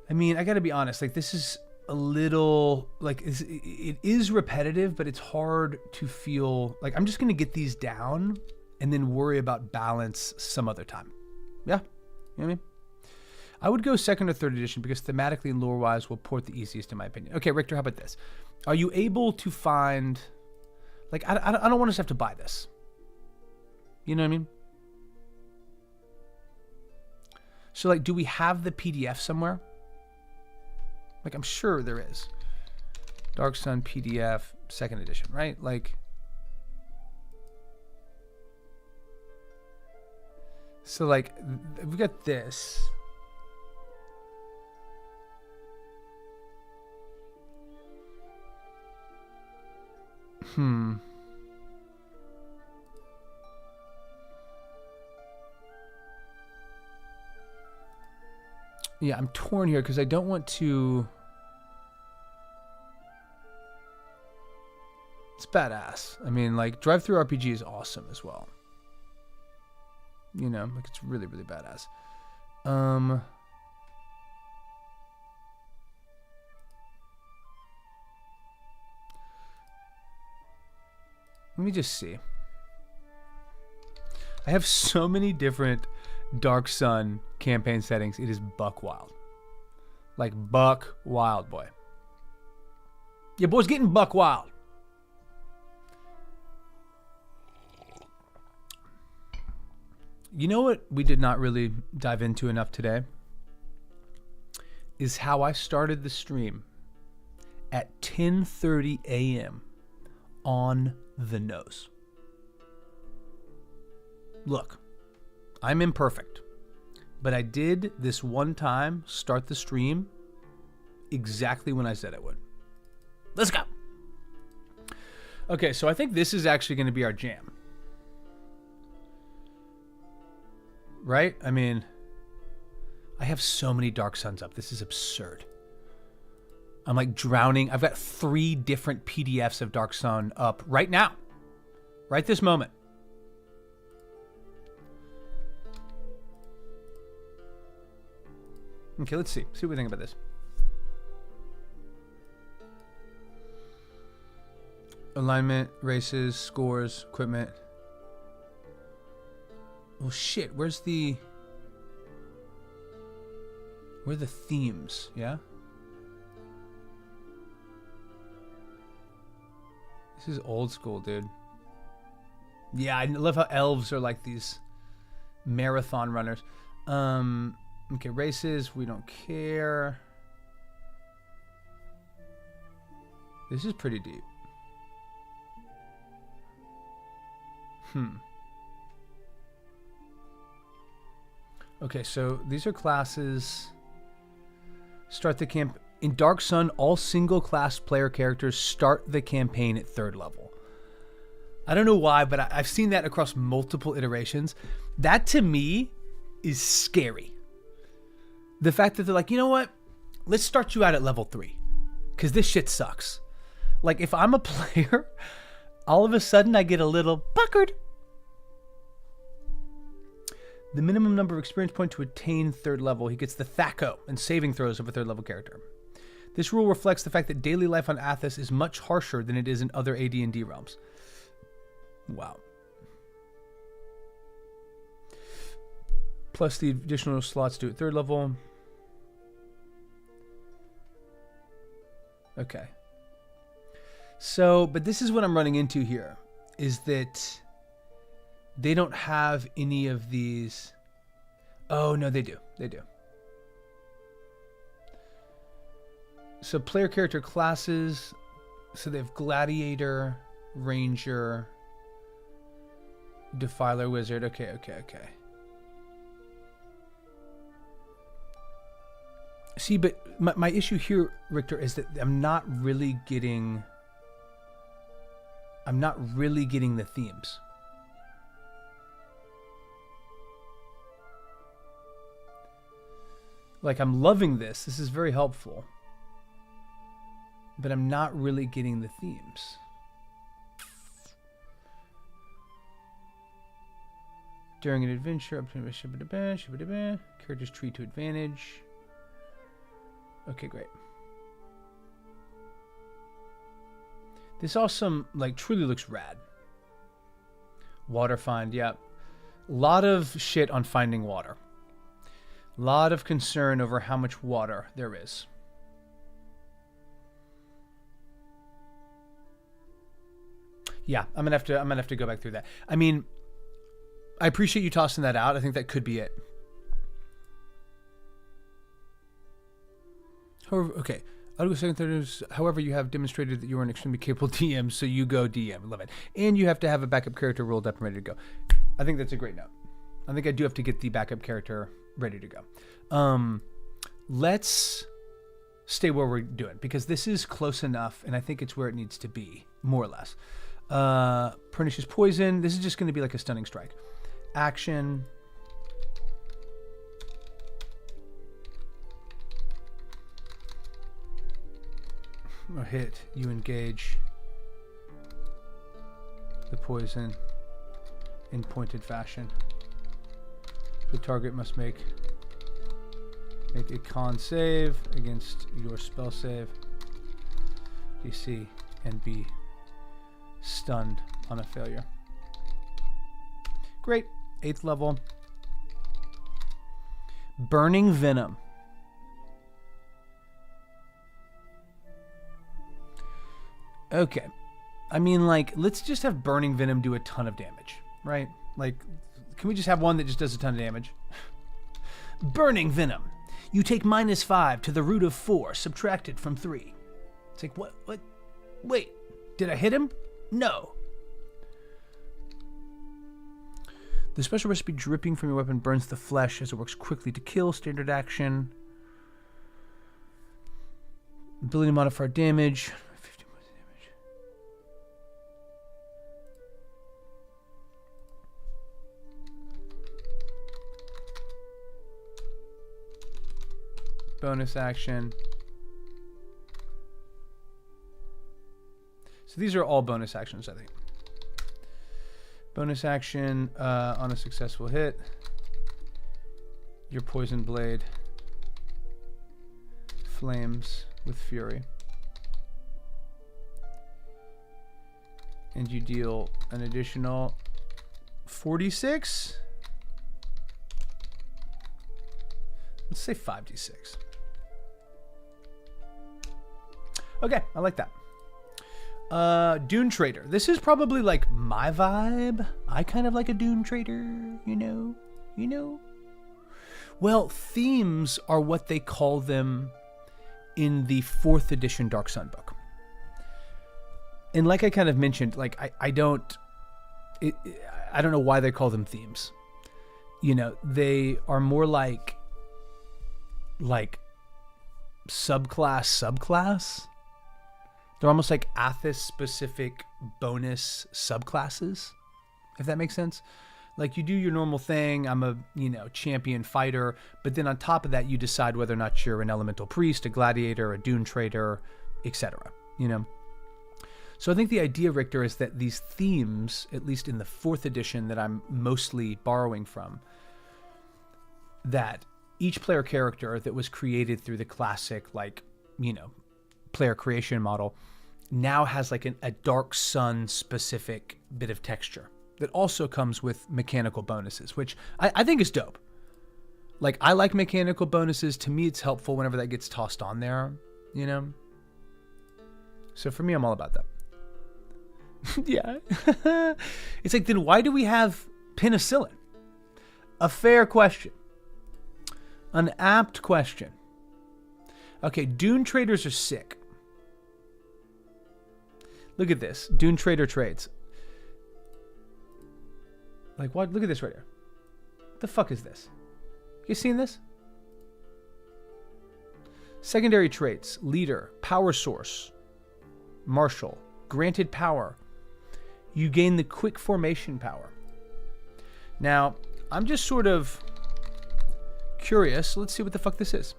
I mean, I gotta be honest, like, this is a little, like, it is repetitive, but it's hard to feel, like, I'm just gonna get these down and then worry about balance some other time. Yeah, you know what I mean? I would go 2nd or 3rd edition because thematically and lore-wise will port the easiest in my opinion. Okay, Richter, how about this? Are you able to find, like, I don't want us to have to buy this. You know what I mean? So, like, do we have the PDF somewhere? Like, I'm sure there is. Dark Sun PDF, 2nd edition, right? Like, so, like, we've got this. Yeah, I'm torn here because I don't want to. It's badass. I mean, like, drive-through RPG is awesome as well. You know, like, it's really, really badass. Let me just see. I have so many different Dark Sun campaign settings. It is buck wild. Like, buck wild, boy. Your boy's getting buck wild. You know what we did not really dive into enough today? Is how I started the stream at 10:30 a.m. on the nose. Look, I'm imperfect, but I did this one time start the stream exactly when I said I would. Let's go. Okay, so I think this is actually going to be our jam. Right? I mean, I have so many Dark Suns up. This is absurd. I'm like drowning. I've got 3 different PDFs of Dark Sun up right now. Right this moment. Okay, let's see. See what we think about this. Alignment, races, scores, equipment. Oh shit, where are the themes, yeah? This is old school, dude. Yeah, I love how elves are like these marathon runners. Okay, races, we don't care. This is pretty deep. Okay, so these are classes. Start the camp. In Dark Sun, all single class player characters start the campaign at 3rd level. I don't know why, but I've seen that across multiple iterations. That to me is scary. The fact that they're like, you know what? Let's start you out at level 3. Because this shit sucks. Like, if I'm a player, all of a sudden I get a little puckered. The minimum number of experience points to attain 3rd level. He gets the Thaco and saving throws of a 3rd level character. This rule reflects the fact that daily life on Athas is much harsher than it is in other AD&D realms. Wow. Plus the additional slots do at 3rd level. Okay. So, but this is what I'm running into here, is that they don't have any of these. Oh, no, they do. They do. So player character classes. So they have Gladiator, Ranger. Defiler Wizard. Okay. See, but my issue here, Richter, is that I'm not really getting the themes. Like, I'm loving this. This is very helpful. But I'm not really getting the themes. During an adventure, characters treat to advantage. Okay, great. This awesome, like, truly looks rad. Water find, yeah. A lot of shit on finding water. A lot of concern over how much water there is. Yeah, I'm gonna have to go back through that. I mean, I appreciate you tossing that out. I think that could be it. However, okay. I'll go second, third. However, you have demonstrated that you are an extremely capable DM, so you go DM. Love it. And you have to have a backup character rolled up and ready to go. I think that's a great note. I think I do have to get the backup character ready to go. Let's stay where we're doing, because this is close enough, and I think it's where it needs to be, more or less. Pernicious Poison. This is just going to be like a stunning strike. Action. Or hit. You engage the poison in pointed fashion. The target must make a con save against your spell save DC and be stunned on a failure. Great. 8th level. Burning Venom. Okay. I mean, like, let's just have Burning Venom do a ton of damage, right? Like, can we just have one that just does a ton of damage? Burning Venom. You take -5 to the root of 4, subtracted from 3. It's like, what? Wait, did I hit him? No. The special recipe dripping from your weapon burns the flesh as it works quickly to kill. Standard action. Ability to modify damage. 50 points of damage. Bonus action. So these are all bonus actions, I think. Bonus action on a successful hit. Your poison blade flames with fury. And you deal an additional 46? Let's say 5d6. Okay, I like that. Dune Trader. This is probably like my vibe. I kind of like a Dune Trader, you know? Well, themes are what they call them in the 4th edition Dark Sun book. And like I kind of mentioned, like I don't know why they call them themes. You know, they are more like subclass. They're almost like Athas specific bonus subclasses, if that makes sense. Like, you do your normal thing. I'm a, champion fighter, but then on top of that, you decide whether or not you're an elemental priest, a gladiator, a dune trader, etc. So I think the idea, Richter, is that these themes, at least in the 4th edition that I'm mostly borrowing from, that each player character that was created through the classic, player creation model now has like a Dark Sun specific bit of texture that also comes with mechanical bonuses, which I think is dope. Like, I like mechanical bonuses. To me, it's helpful whenever that gets tossed on there, So for me, I'm all about that. Yeah. It's like, then why do we have penicillin? A fair question. An apt question. Okay, Dune Traders are sick. Look at this. Dune Trader trades. Like, what? Look at this right here. The fuck is this? You seen this? Secondary traits. Leader. Power source. Martial. Granted power. You gain the quick formation power. Now, I'm just sort of curious. Let's see what the fuck this is.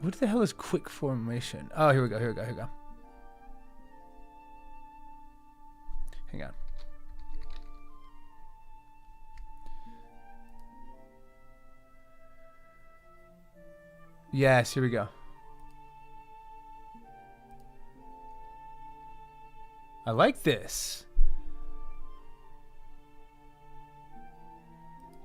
What the hell is quick formation? Oh, here we go. Here we go. Here we go. Hang on. Yes, here we go. I like this.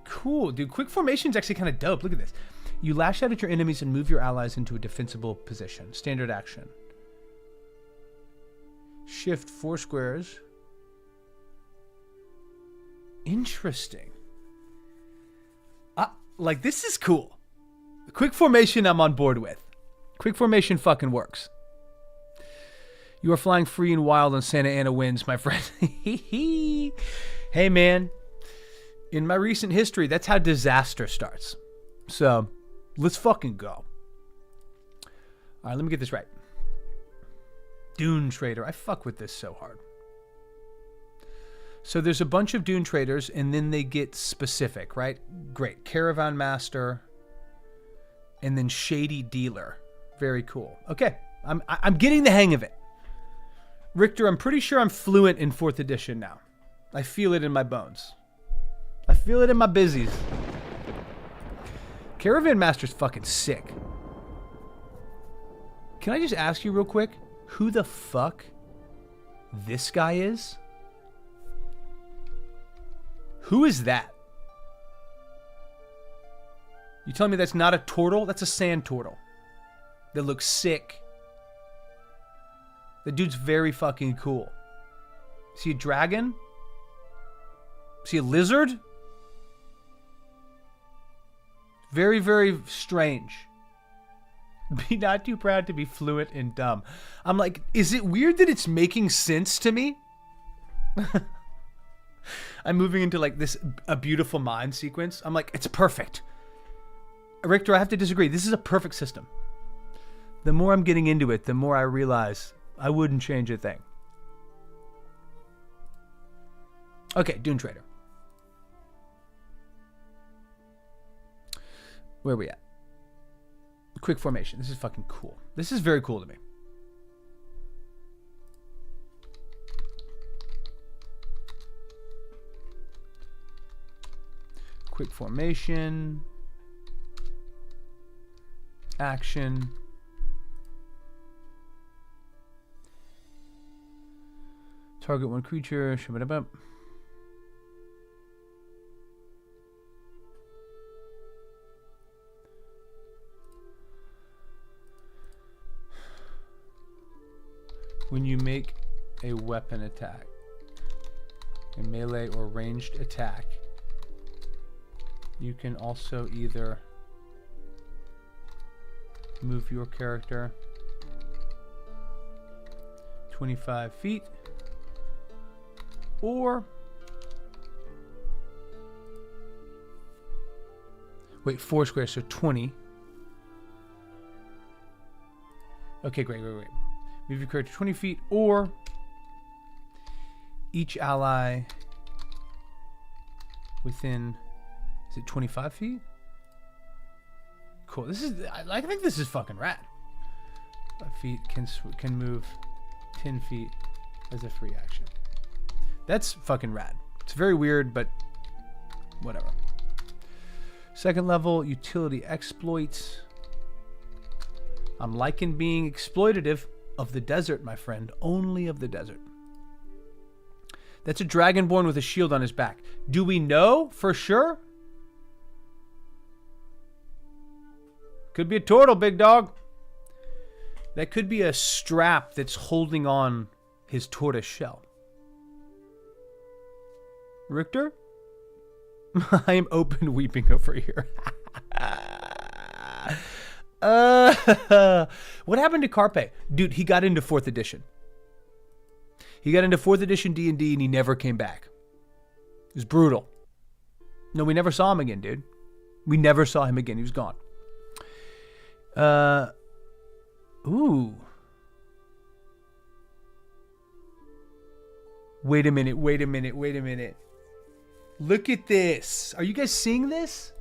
Cool, dude. Quick formation is actually kind of dope. Look at this. You lash out at your enemies and move your allies into a defensible position. Standard action. Shift 4 squares. Interesting. Like, this is cool. Quick formation I'm on board with. Quick formation fucking works. You are flying free and wild on Santa Ana winds, my friend. Hey, man. In my recent history, that's how disaster starts. So, let's fucking go. All right, let me get this right. Dune Trader. I fuck with this so hard. So there's a bunch of Dune Traders, and then they get specific, right? Great. Caravan Master, and then Shady Dealer. Very cool. Okay, I'm getting the hang of it. Richter, I'm pretty sure I'm fluent in 4th edition now. I feel it in my bones. I feel it in my busies. Caravan Master's fucking sick. Can I just ask you real quick who the fuck this guy is? Who is that? You telling me that's not a turtle? That's a sand turtle. That looks sick. The dude's very fucking cool. Is he a dragon? Is he a lizard? Very, very strange. Be not too proud to be fluent and dumb. I'm like, is it weird that it's making sense to me? I'm moving into like this, a beautiful mind sequence. I'm like, it's perfect. Richter, I have to disagree. This is a perfect system. The more I'm getting into it, the more I realize I wouldn't change a thing. Okay, Dune Trader. Where are we at? Quick formation. This is fucking cool. This is very cool to me. Quick formation. Action. Target one creature. Shove it up. When you make a weapon attack, a melee or ranged attack, you can also either move your character 25 feet or wait, 4 squares, so 20. Okay, great. Move your character 20 feet or each ally within, is it 25 feet? Cool. This is, I think this is fucking rad. 5 feet can move 10 feet as a free action. That's fucking rad. It's very weird, but whatever. Second level, utility exploits. I'm liking being exploitative of the desert, my friend. Only of the desert. That's a dragonborn with a shield on his back. Do we know for sure? Could be a turtle, big dog. That could be a strap that's holding on his tortoise shell. Richter? I am open weeping over here. What happened to Carpe? Dude, he got into 4th edition. He got into 4th edition D&D and he never came back. It was brutal. No, we never saw him again, dude. We never saw him again. He was gone. Ooh. Wait a minute. Look at this. Are you guys seeing this?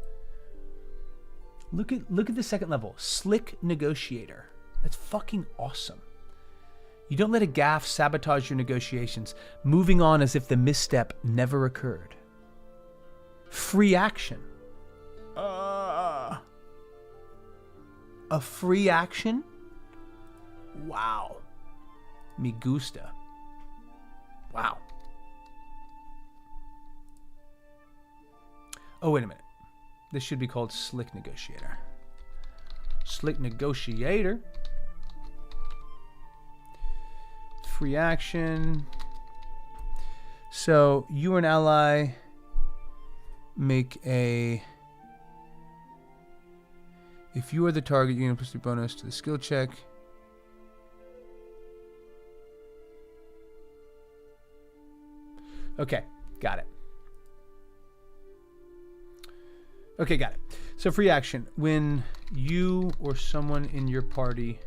Look at the second level. Slick Negotiator. That's fucking awesome. You don't let a gaffe sabotage your negotiations, moving on as if the misstep never occurred. Free action. A free action? Wow. Me gusta. Wow. Oh, wait a minute. This should be called Slick Negotiator. Slick Negotiator. Free action. So you or an ally make a... If you are the target, you get a +2 bonus to the skill check. Okay, got it. Okay, got it. So free action. When you or someone in your party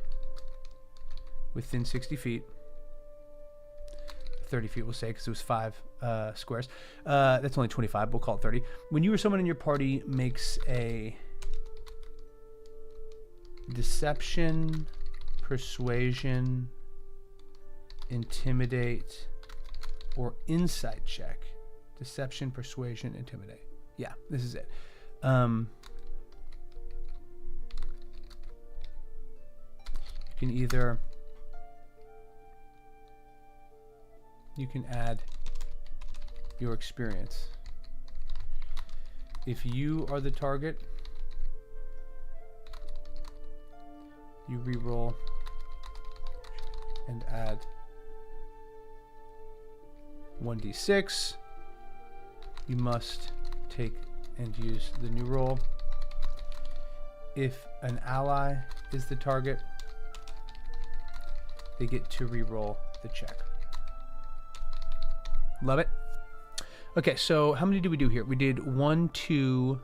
within 60 feet, 30 feet we'll say because it was 5 squares. That's only 25, we'll call it 30. When you or someone in your party makes a deception, persuasion, intimidate, or insight check. Deception, persuasion, intimidate. Yeah, this is it. You can either... You can add your experience. If you are the target, you reroll and add 1d6. You must take and use the new roll. If an ally is the target, they get to reroll the check. Love it. Okay, so how many did we do here? We did 1, 2,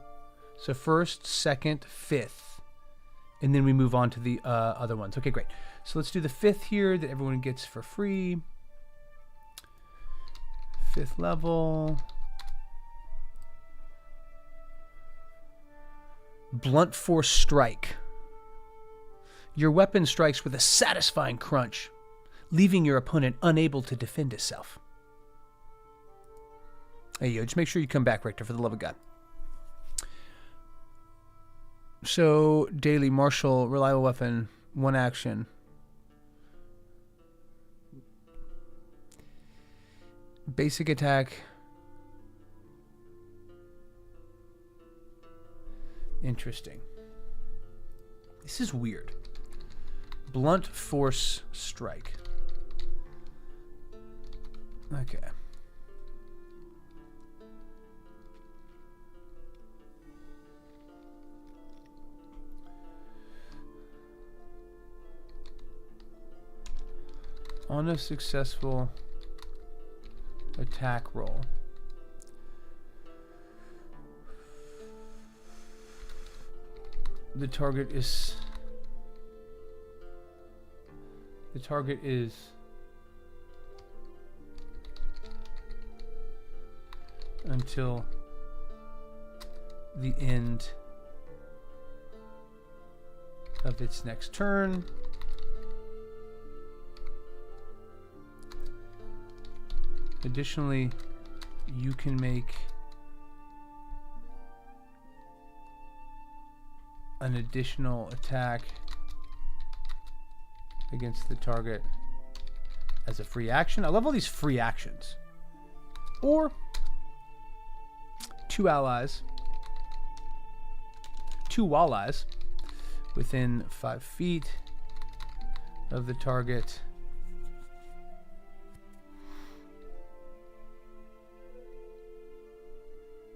so first, second, fifth, and then we move on to the other ones. Okay, great. So let's do the 5th here that everyone gets for free. 5th level. Blunt force strike. Your weapon strikes with a satisfying crunch, leaving your opponent unable to defend itself. Hey, yo, just make sure you come back, Richter, for the love of God. So, daily, martial, reliable weapon, 1 action. Basic attack. Interesting. This is weird. Blunt force strike. Okay. On a successful attack roll, the target is until the end of its next turn. Additionally, you can make an additional attack against the target as a free action. I love all these free actions. Or 2 allies, 2 walleyes within 5 feet of the target.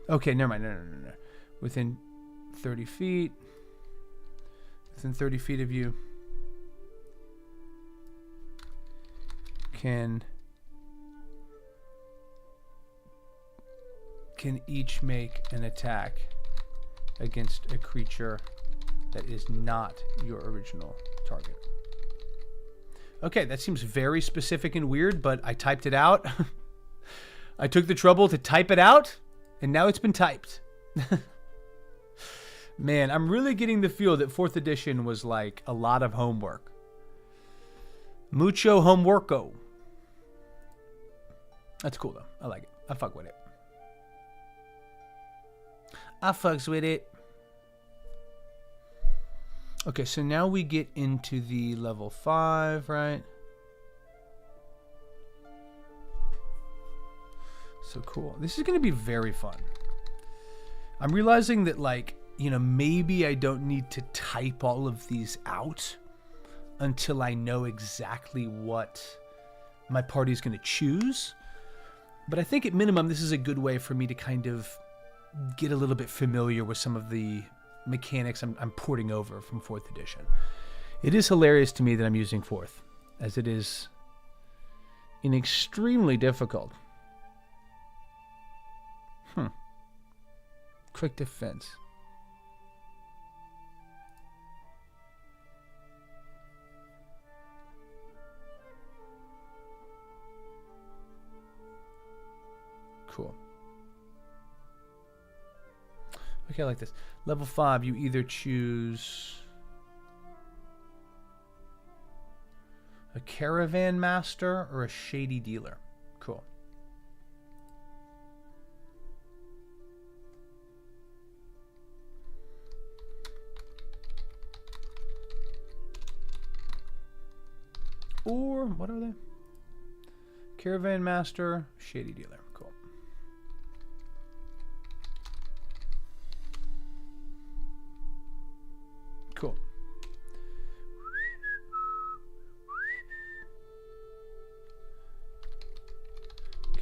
Okay, never mind. No. Within 30 feet. within 30 feet of you can each make an attack against a creature that is not your original target. Okay, that seems very specific and weird, but I typed it out. I took the trouble to type it out, and now it's been typed. Man, I'm really getting the feel that 4th edition was like a lot of homework. Mucho homeworko. That's cool, though. I like it. I fuck with it. I fucks with it. Okay, so now we get into the level 5, right? So cool. This is going to be very fun. I'm realizing that, like, you know, maybe I don't need to type all of these out until I know exactly what my party's going to choose. But I think at minimum, this is a good way for me to kind of get a little bit familiar with some of the mechanics I'm porting over from 4th edition. It is hilarious to me that I'm using 4th, as it is extremely difficult. Quick defense. Cool. Okay, I like this. Level 5, you either choose a caravan master or a shady dealer. Cool. Or, what are they? Caravan master, shady dealer. Cool. Cool.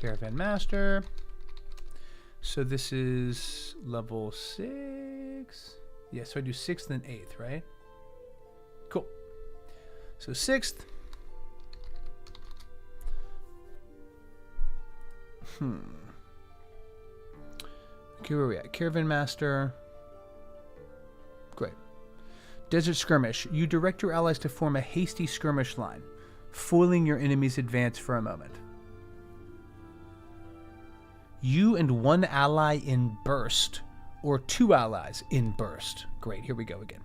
Caravan master. So this is level 6. Yeah, so I do 6th and 8th, right? Cool. So 6th. Okay, where are we at? Caravan master. Great. Desert skirmish. You direct your allies to form a hasty skirmish line, foiling your enemy's advance for a moment. You and one ally in burst, or 2 allies in burst. Great, here we go again.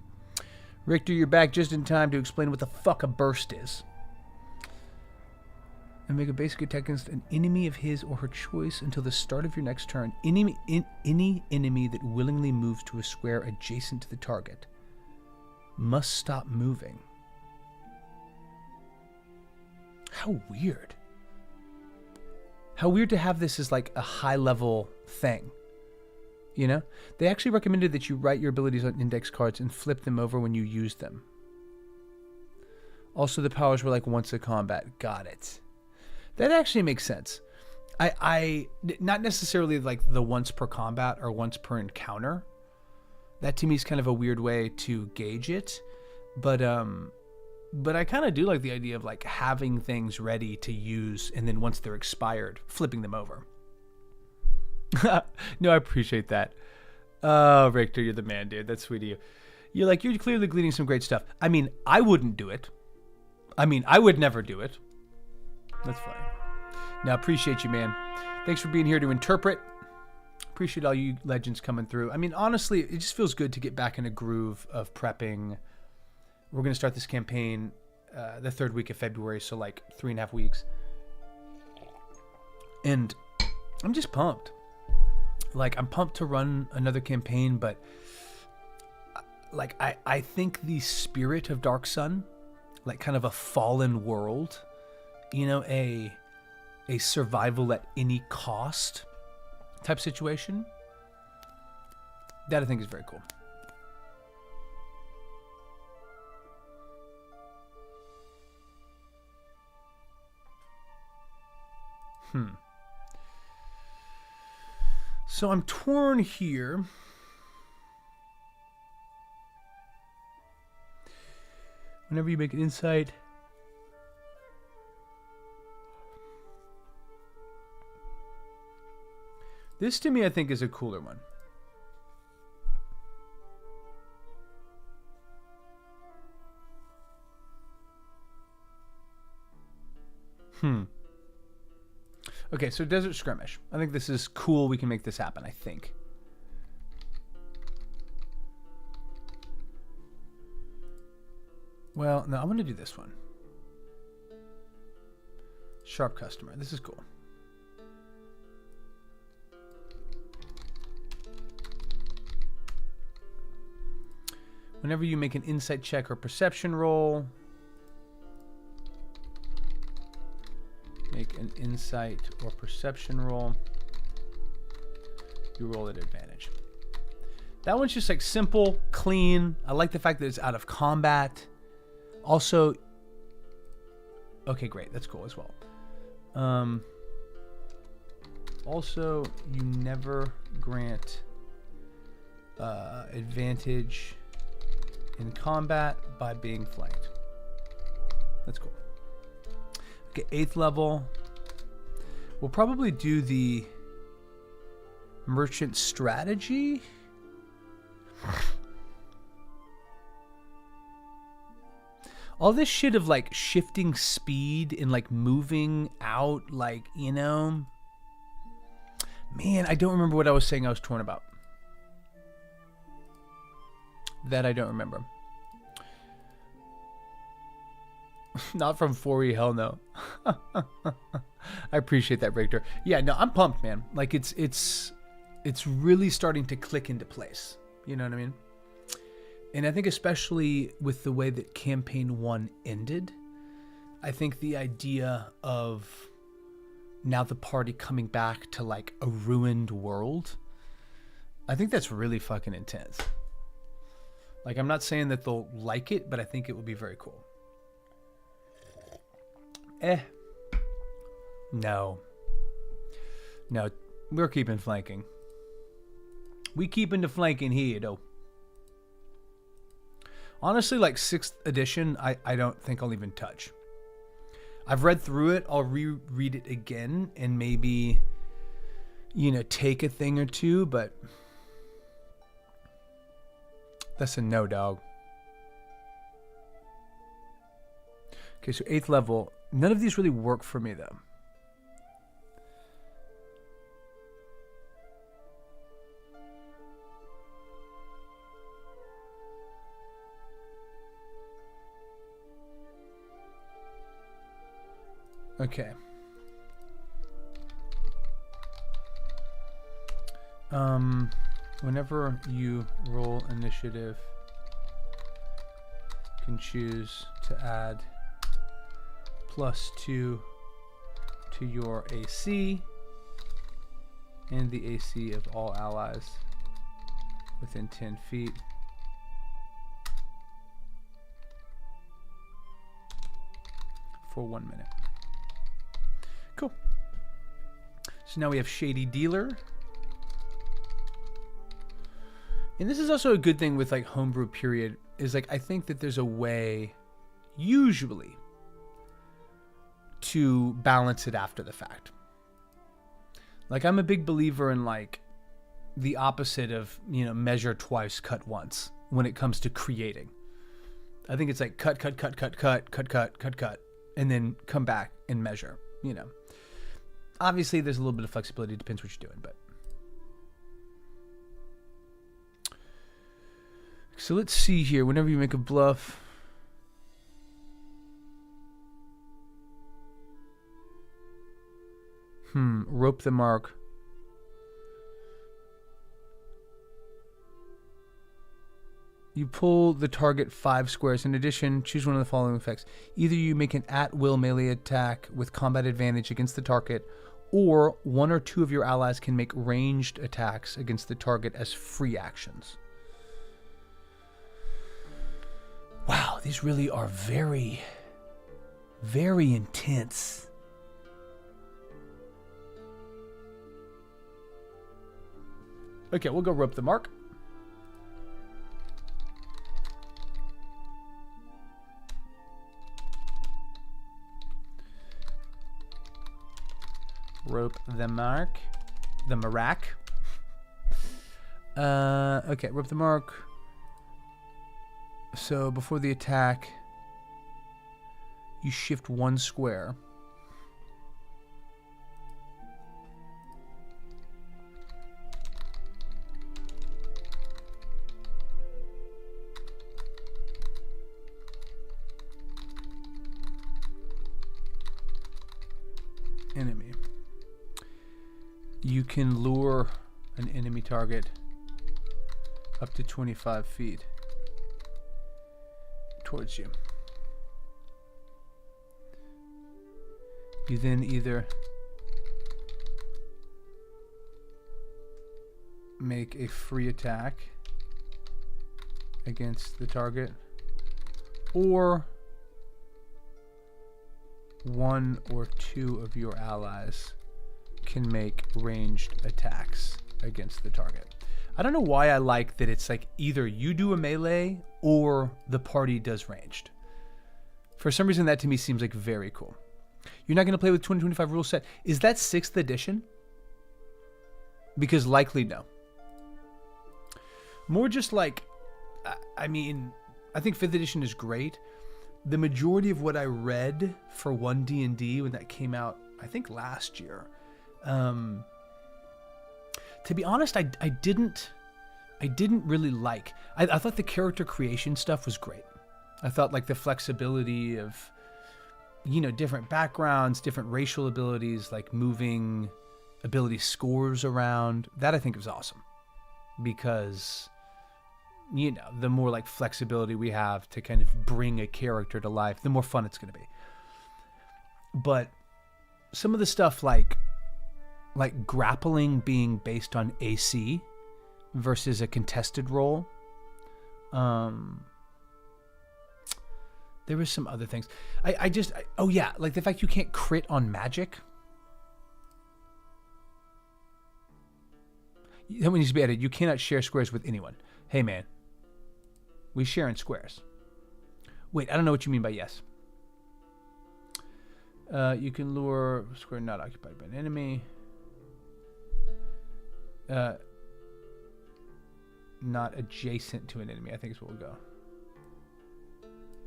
Richter, you're back just in time to explain what the fuck a burst is. And make a basic attack against an enemy of his or her choice until the start of your next turn. Any enemy that willingly moves to a square adjacent to the target must stop moving. How weird. How weird to have this as like a high-level thing. You know? They actually recommended that you write your abilities on index cards and flip them over when you use them. Also, the powers were like once a combat. Got it. That actually makes sense. I not necessarily like the once per combat or once per encounter. That to me is kind of a weird way to gauge it. But I kind of do like the idea of like having things ready to use and then once they're expired, flipping them over. No, I appreciate that. Oh, Richter, you're the man, dude. That's sweet of you. You're clearly gleaning some great stuff. I mean, I wouldn't do it. I mean, I would never do it. That's funny. Now, appreciate you, man. Thanks for being here to interpret. Appreciate all you legends coming through. I mean, honestly, it just feels good to get back in a groove of prepping. We're going to start this campaign the 3rd week of February, so like 3.5 weeks. And I'm just pumped. Like, I'm pumped to run another campaign, but like I think the spirit of Dark Sun, like kind of a fallen world, you know, a survival at any cost type situation, that I think is very cool. So I'm torn here. Whenever you make an insight. This to me, I think, is a cooler one. Okay, so Desert Skirmish. I think this is cool. We can make this happen, I think. Well, no, I'm going to do this one. Sharp Customer. This is cool. Whenever you make an insight check or perception roll, make an insight or perception roll, you roll at advantage. That one's just like simple, clean. I like the fact that it's out of combat. Also, okay, great. That's cool as well. Also, you never grant advantage in combat by being flanked. That's cool. Okay, 8th level. We'll probably do the merchant strategy. All this shit of like shifting speed and like moving out, like, you know. Man, I don't remember what I was saying I was torn about. That I don't remember. Not from 4E, hell no. I appreciate that, Richter. Yeah, no, I'm pumped, man. Like it's really starting to click into place. You know what I mean? And I think especially with the way that campaign 1 ended, I think the idea of now the party coming back to like a ruined world, I think that's really fucking intense. Like, I'm not saying that they'll like it, but I think it will be very cool. No, we're keeping flanking. We keeping the flanking here, though. Honestly, like 6th edition, I don't think I'll even touch. I've read through it. I'll reread it again and maybe, you know, take a thing or two, but that's a no, dog. Okay, so 8th level. None of these really work for me, though. Okay. Whenever you roll initiative, you can choose to add +2 to your AC and the AC of all allies within 10 feet. For 1 minute. Cool. So now we have Shady Dealer. And this is also a good thing with like Homebrew period, is like I think that there's a way usually to balance it after the fact. Like, I'm a big believer in like the opposite of, you know, measure twice, cut once when it comes to creating. I think it's like cut, and then come back and measure, you know. Obviously, there's a little bit of flexibility. Depends what you're doing, but. So let's see here. Whenever you make a bluff. Rope the mark. You pull the target 5 squares. In addition, choose one of the following effects. Either you make an at-will melee attack with combat advantage against the target, or 1 or 2 of your allies can make ranged attacks against the target as free actions. Wow, these really are very, very intense. Okay, we'll go rope the mark. Rope the mark. The Marak. Okay, rope the mark. So before the attack, you shift 1 square. Enemy. You can lure an enemy target up to 25 feet towards you. You then either make a free attack against the target, or 1 or 2 of your allies can make ranged attacks against the target. I don't know why I like that it's like either you do a melee or the party does ranged. For some reason, that to me seems like very cool. You're not going to play with 2025 rule set. Is that 6th edition? Because likely no. More just like, I mean, I think 5th edition is great. The majority of what I read for 1 DnD when that came out, I think last year, to be honest, I didn't really like. I thought the character creation stuff was great. I thought like the flexibility of, you know, different backgrounds, different racial abilities, like moving ability scores around. That I think was awesome because, you know, the more like flexibility we have to kind of bring a character to life, the more fun it's going to be. But some of the stuff like grappling being based on AC versus a contested roll. There was some other things. Oh yeah, like the fact you can't crit on magic. That one needs to be added. You cannot share squares with anyone. Hey man, we share in squares. Wait, I don't know what you mean by yes. You can lure a square not occupied by an enemy. Not adjacent to an enemy, I think is what we'll go.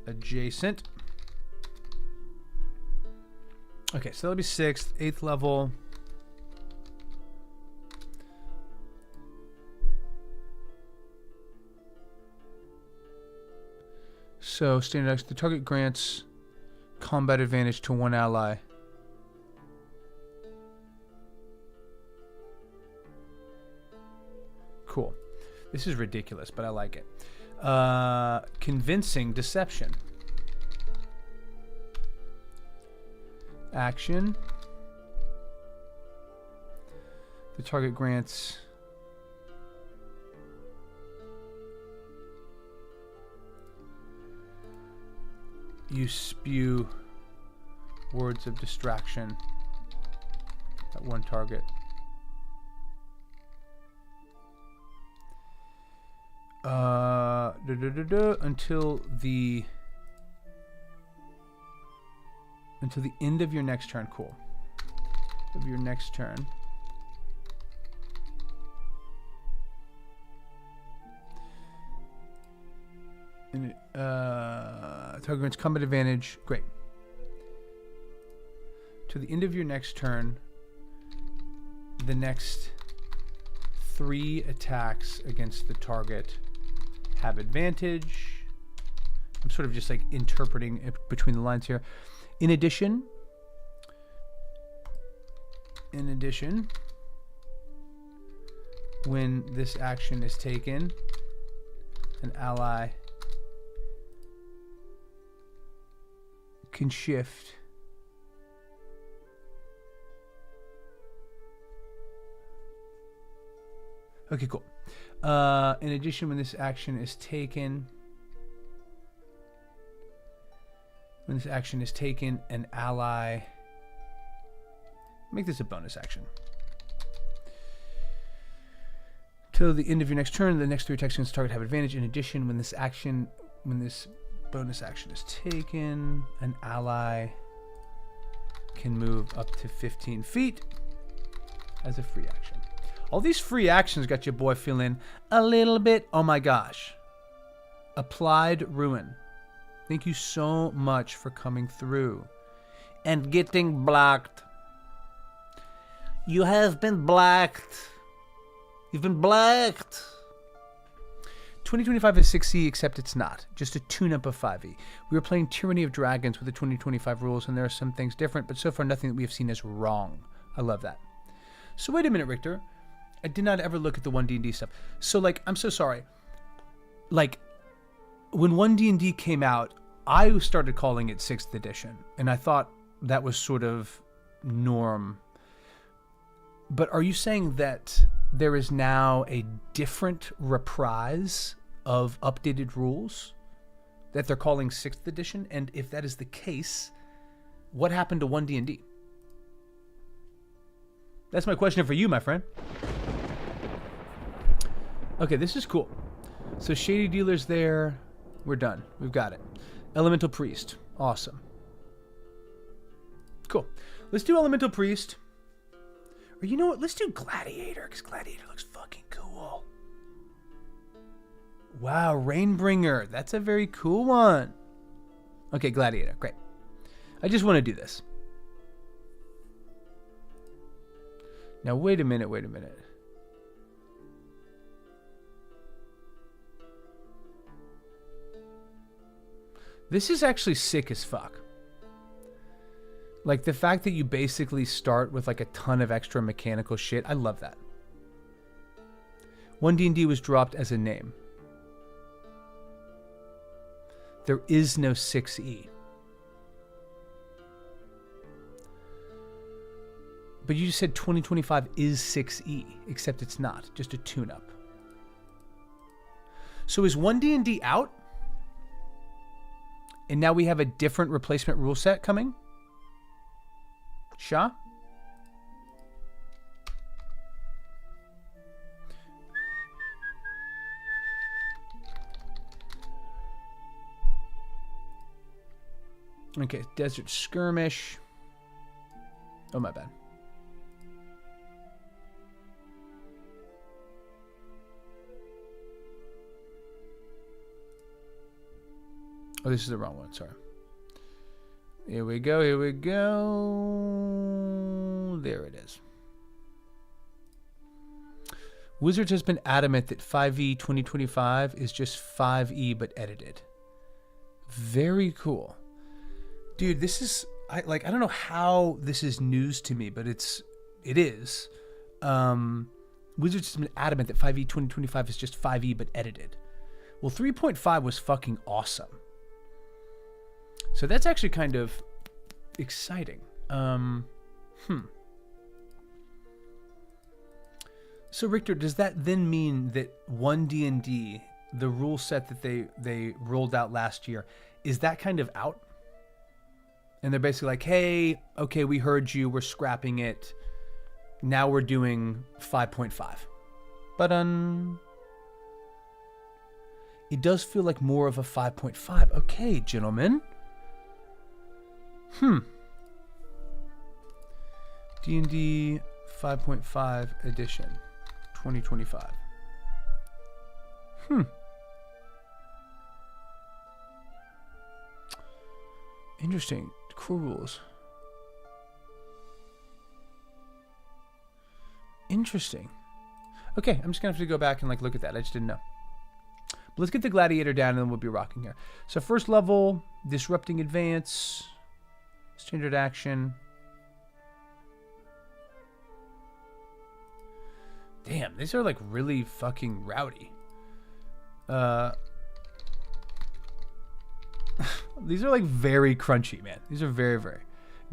Adjacent. Okay, so that'll be 6th, 8th level. So standard action, the target grants combat advantage to 1 ally. Cool. This is ridiculous, but I like it. Convincing deception. Action. The target grants you spew words of distraction at 1 target. Until the end of your next turn. Cool. Of your next turn. And target grants combat advantage. Great. To the end of your next turn, the next 3 attacks against the target have advantage. I'm sort of just like interpreting it between the lines here. In addition, when this action is taken, an ally can shift Okay, cool. In addition, when this action is taken, an ally... Make this a bonus action. Till the end of your next turn, the next 3 attacks against the target have advantage. In addition, when this bonus action is taken, an ally can move up to 15 feet as a free action. All these free actions got your boy feeling a little bit, oh my gosh. Applied Ruin. Thank you so much for coming through and getting blocked. You have been blacked. You've been blacked. 2025 is 6e, except it's not. Just a tune-up of 5e. We were playing Tyranny of Dragons with the 2025 rules, and there are some things different, but so far nothing that we have seen is wrong. I love that. So wait a minute, Richter. I did not ever look at the 1D&D stuff. So, like, I'm so sorry. Like, when 1D&D came out, I started calling it 6th edition, and I thought that was sort of norm. But are you saying that there is now a different reprise of updated rules that they're calling 6th edition? And if that is the case, what happened to 1D&D? That's my question for you, my friend. Okay, this is cool. So Shady Dealer's there. We're done. We've got it. Elemental Priest. Awesome. Cool. Let's do Elemental Priest. Or you know what? Let's do Gladiator, because Gladiator looks fucking cool. Wow, Rainbringer. That's a very cool one. Okay, Gladiator. Great. I just want to do this. Now, wait a minute. This is actually sick as fuck. Like, the fact that you basically start with, like, a ton of extra mechanical shit. I love that. 1D&D was dropped as a name. There is no 6E. But you just said 2025 is 6E, except it's not. Just a tune-up. So is 1D&D out? And now we have a different replacement rule set coming? Shah? Okay, Desert Skirmish. Oh, my bad. Oh, this is the wrong one. Sorry. Here we go. Here we go. There it is. Wizards has been adamant that 5e 2025 is just 5e but edited. Very cool. Dude, this is... I don't know how this is news to me, but it is. Wizards has been adamant that 5e 2025 is just 5e but edited. Well, 3.5 was fucking awesome. So that's actually kind of exciting. So Richter, does that then mean that 1D&D, the rule set that they rolled out last year, is that kind of out? And they're basically like, hey, okay, we heard you, we're scrapping it. Now we're doing 5.5. But it does feel like more of a 5.5. Okay, gentlemen. D&D 5.5 edition 2025. Interesting. Cool rules. Interesting. Okay, I'm just gonna have to go back and look at that. I just didn't know. But let's get the Gladiator down and then we'll be rocking here. So first level, Disrupting Advance, Standard Action. Damn, these are really fucking rowdy. These are very crunchy, man. These are very, very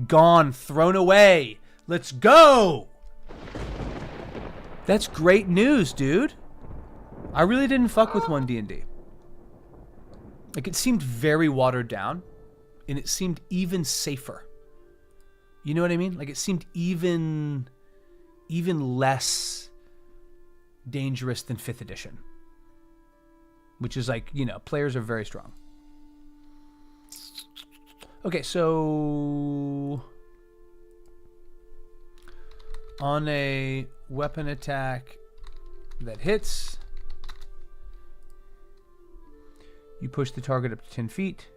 gone, thrown away. Let's go. That's great news, dude. I really didn't fuck with 1D&D. It seemed very watered down, and it seemed even safer. You know what I mean? It seemed even less dangerous than 5th edition. Which is players are very strong. Okay, so On a weapon attack that hits, you push the target up to 10 feet.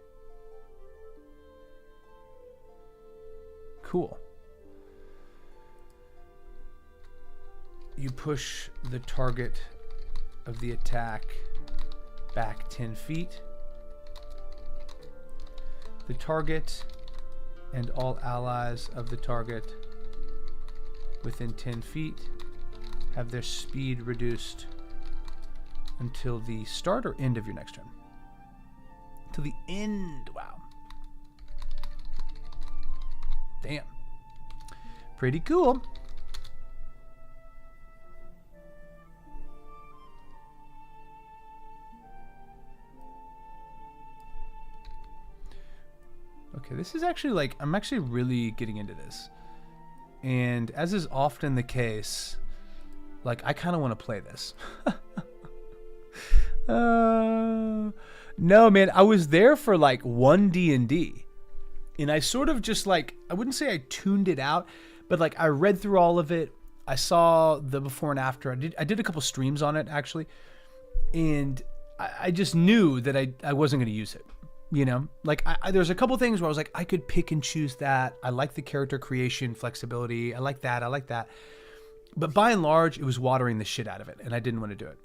Cool. You push the target of the attack back 10 feet. The target and all allies of the target within 10 feet have their speed reduced until the start or end of your next turn. Till the end. Wow. Damn. Pretty cool. Okay, this is actually like, I'm actually really getting into this. And as is often the case, like, I kind of want to play this. No, man, I was there for like one D&D. And I sort of just like, I wouldn't say I tuned it out, but like I read through all of it. I saw the before and after. I did a couple streams on it, actually. And I just knew that I wasn't going to use it. You know, like there's a couple things where I was like, I could pick and choose that. I like the character creation flexibility. I like that. But by and large, it was watering the shit out of it, and I didn't want to do it.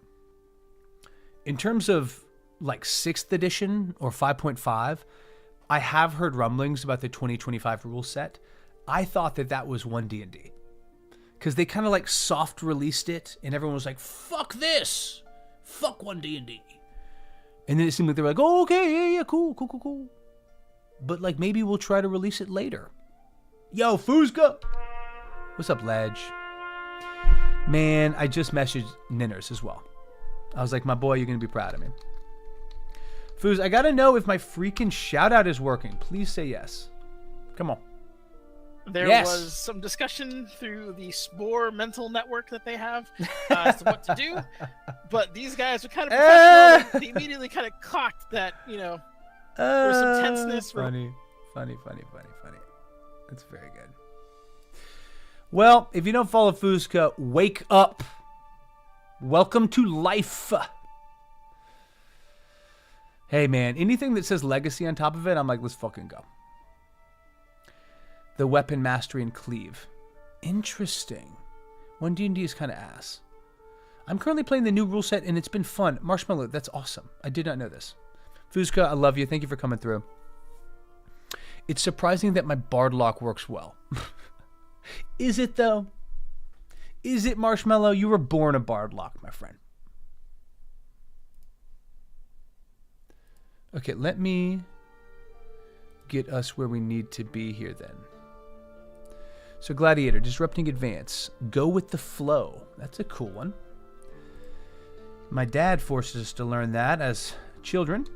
In terms of like 6th edition or 5.5, I have heard rumblings about the 2025 rule set. I thought that was one D&D. Because they kind of like soft released it, and everyone was like, fuck this. Fuck one D&D. And then it seemed like they were like, oh, okay, yeah, cool. But like, maybe we'll try to release it later. Yo, Fuzka! What's up, Ledge? Man, I just messaged Ninners as well. I was like, my boy, you're going to be proud of me. Fuz, I got to know if my freaking shout-out is working. Please say yes. Come on. There was some discussion through the Spore mental network that they have as to what to do, but these guys were kind of professional. They immediately kind of clocked that, you know, there's some tenseness. Funny. That's very good. Well, if you don't follow Fuzka, wake up. Welcome to life. Hey, man, anything that says legacy on top of it, I'm like, let's fucking go. The weapon mastery and cleave. Interesting. One D&D is kind of ass. I'm currently playing the new rule set, and it's been fun. Marshmallow, that's awesome. I did not know this. Fuzka, I love you. Thank you for coming through. It's surprising that my bard lock works well. Is it, though? Is it, Marshmallow? You were born a bard lock, my friend. Okay, let me get us where we need to be here, then. So, Gladiator, disrupting advance. Go with the flow. That's a cool one. My dad forces us to learn that as children.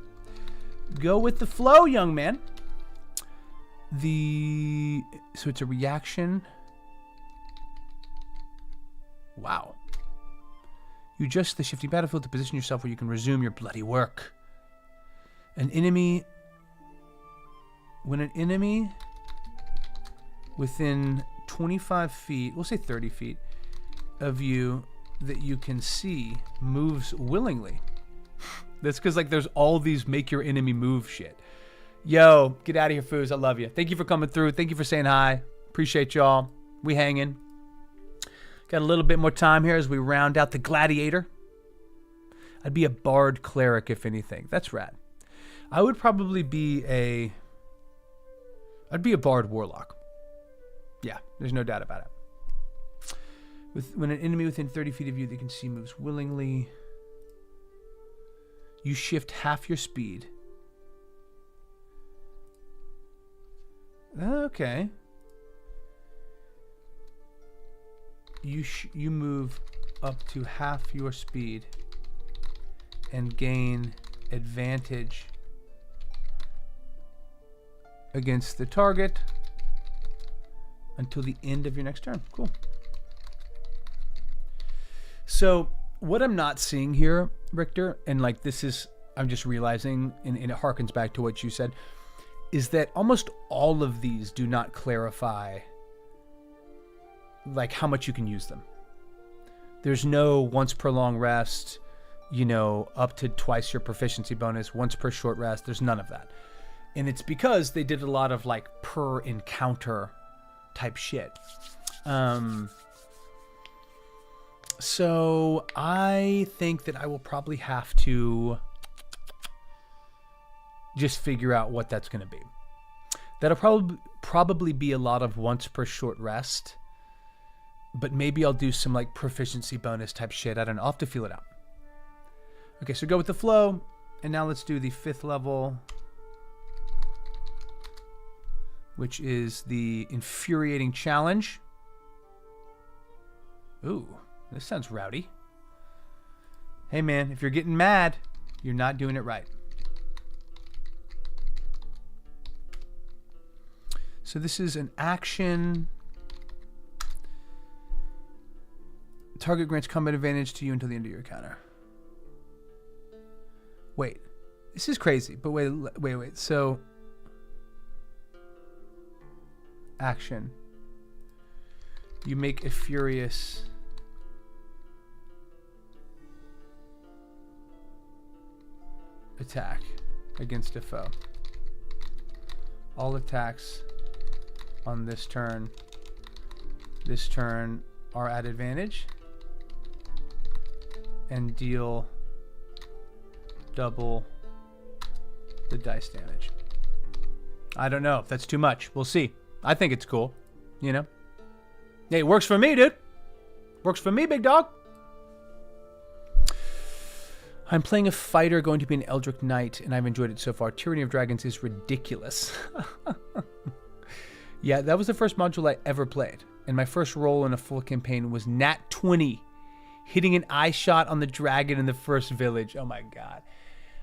Go with the flow, young man. So it's a reaction. Wow. You adjust the shifting battlefield to position yourself where you can resume your bloody work. When an enemy within 25 feet, we'll say 30 feet, of you that you can see moves willingly. That's because like there's all these make your enemy move shit. Yo, get out of here, Foos. I love you. Thank you for coming through. Thank you for saying hi. Appreciate y'all. We hanging. Got a little bit more time here as we round out the Gladiator. I'd be a bard cleric if anything. That's rad. I would probably be I'd be a bard warlock. Yeah, there's no doubt about it. When an enemy within 30 feet of you that you can see moves willingly, you shift half your speed. Okay. You move up to half your speed and gain advantage against the target until the end of your next turn. Cool. So what I'm not seeing here, Richter, and like this is, I'm just realizing, and it harkens back to what you said, is that almost all of these do not clarify like how much you can use them. There's no once per long rest, up to twice your proficiency bonus, once per short rest. There's none of that. And it's because they did a lot of like per encounter type shit. So I think that I will probably have to just figure out what that's going to be. That'll probably be a lot of once per short rest, but maybe I'll do some like proficiency bonus type shit. I don't know. I'll have to feel it out. Okay, so go with the flow. And now let's do the 5th level, which is the Infuriating Challenge. Ooh, this sounds rowdy. Hey man, if you're getting mad, you're not doing it right. So this is an action. Target grants combat advantage to you until the end of your encounter. Wait, this is crazy, but wait. So, action. You make a furious attack against a foe. All attacks on this turn are at advantage and deal double the dice damage. I don't know if that's too much. We'll see. I think it's cool. Hey, it works for me, dude. Works for me, big dog. I'm playing a fighter going to be an Eldritch Knight, and I've enjoyed it so far. Tyranny of Dragons is ridiculous. Yeah, that was the first module I ever played. And my first roll in a full campaign was Nat 20. Hitting an eye shot on the dragon in the first village. Oh my god.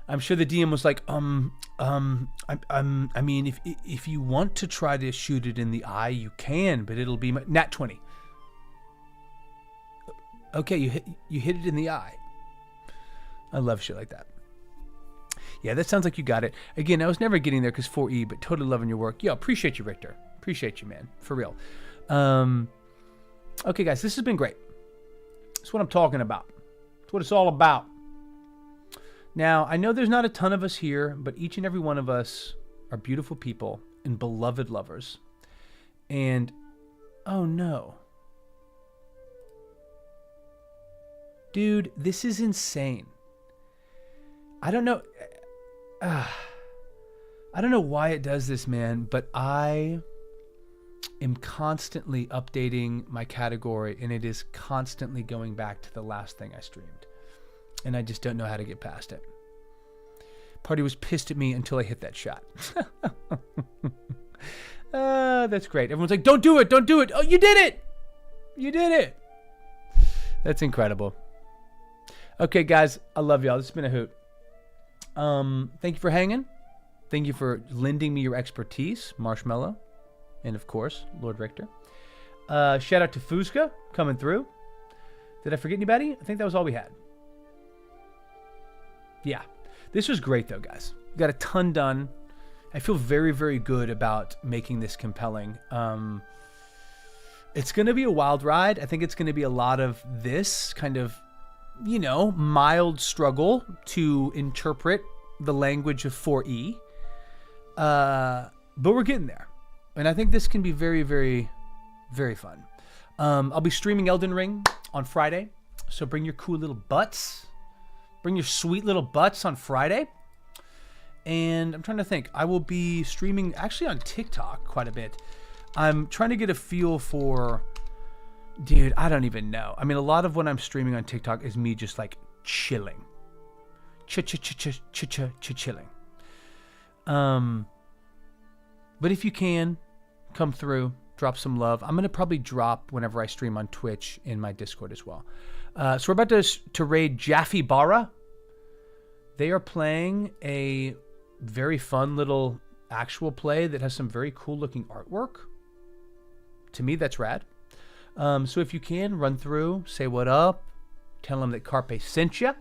I'm sure the DM was like, I mean, if you want to try to shoot it in the eye, you can, but it'll be Nat 20. Okay, you hit it in the eye. I love shit like that. Yeah, that sounds like you got it. Again, I was never getting there because 4E, but totally loving your work. Yo, appreciate you, Richter. Appreciate you, man. For real. Okay, guys, this has been great. That's what I'm talking about. That's what it's all about. Now, I know there's not a ton of us here, but each and every one of us are beautiful people and beloved lovers. And, oh no. Dude, this is insane. I don't know. I don't know why it does this, man, but I am constantly updating my category, and it is constantly going back to the last thing I streamed. And I just don't know how to get past it. Party was pissed at me until I hit that shot. That's great. Everyone's like, don't do it, don't do it. Oh, you did it. You did it. That's incredible. Okay, guys, I love y'all. This has been a hoot. Thank you for hanging. Thank you for lending me your expertise, Marshmallow. And, of course, Lord Richter. Shout out to Fuzka coming through. Did I forget anybody? I think that was all we had. Yeah. This was great, though, guys. We got a ton done. I feel very, very good about making this compelling. It's going to be a wild ride. I think it's going to be a lot of this kind of, mild struggle to interpret the language of 4E. But we're getting there. And I think this can be very, very, very fun. I'll be streaming Elden Ring on Friday. So bring your cool little butts. Bring your sweet little butts on Friday. And I'm trying to think. I will be streaming actually on TikTok quite a bit. I'm trying to get a feel for... Dude, I don't even know. I mean, a lot of what I'm streaming on TikTok is me just like chilling. Chilling. But if you can, come through, drop some love. I'm going to probably drop whenever I stream on Twitch in my Discord as well. So we're about to raid Jaffe Bara. They are playing a very fun little actual play that has some very cool looking artwork. To me, that's rad. So if you can, run through, say what up, tell them that Carpe sent you.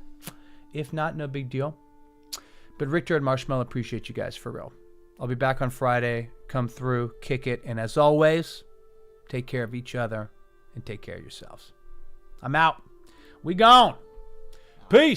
If not, no big deal. But Richter and Marshmallow, appreciate you guys for real. I'll be back on Friday. Come through, kick it, and as always, take care of each other and take care of yourselves. I'm out. We gone. Peace.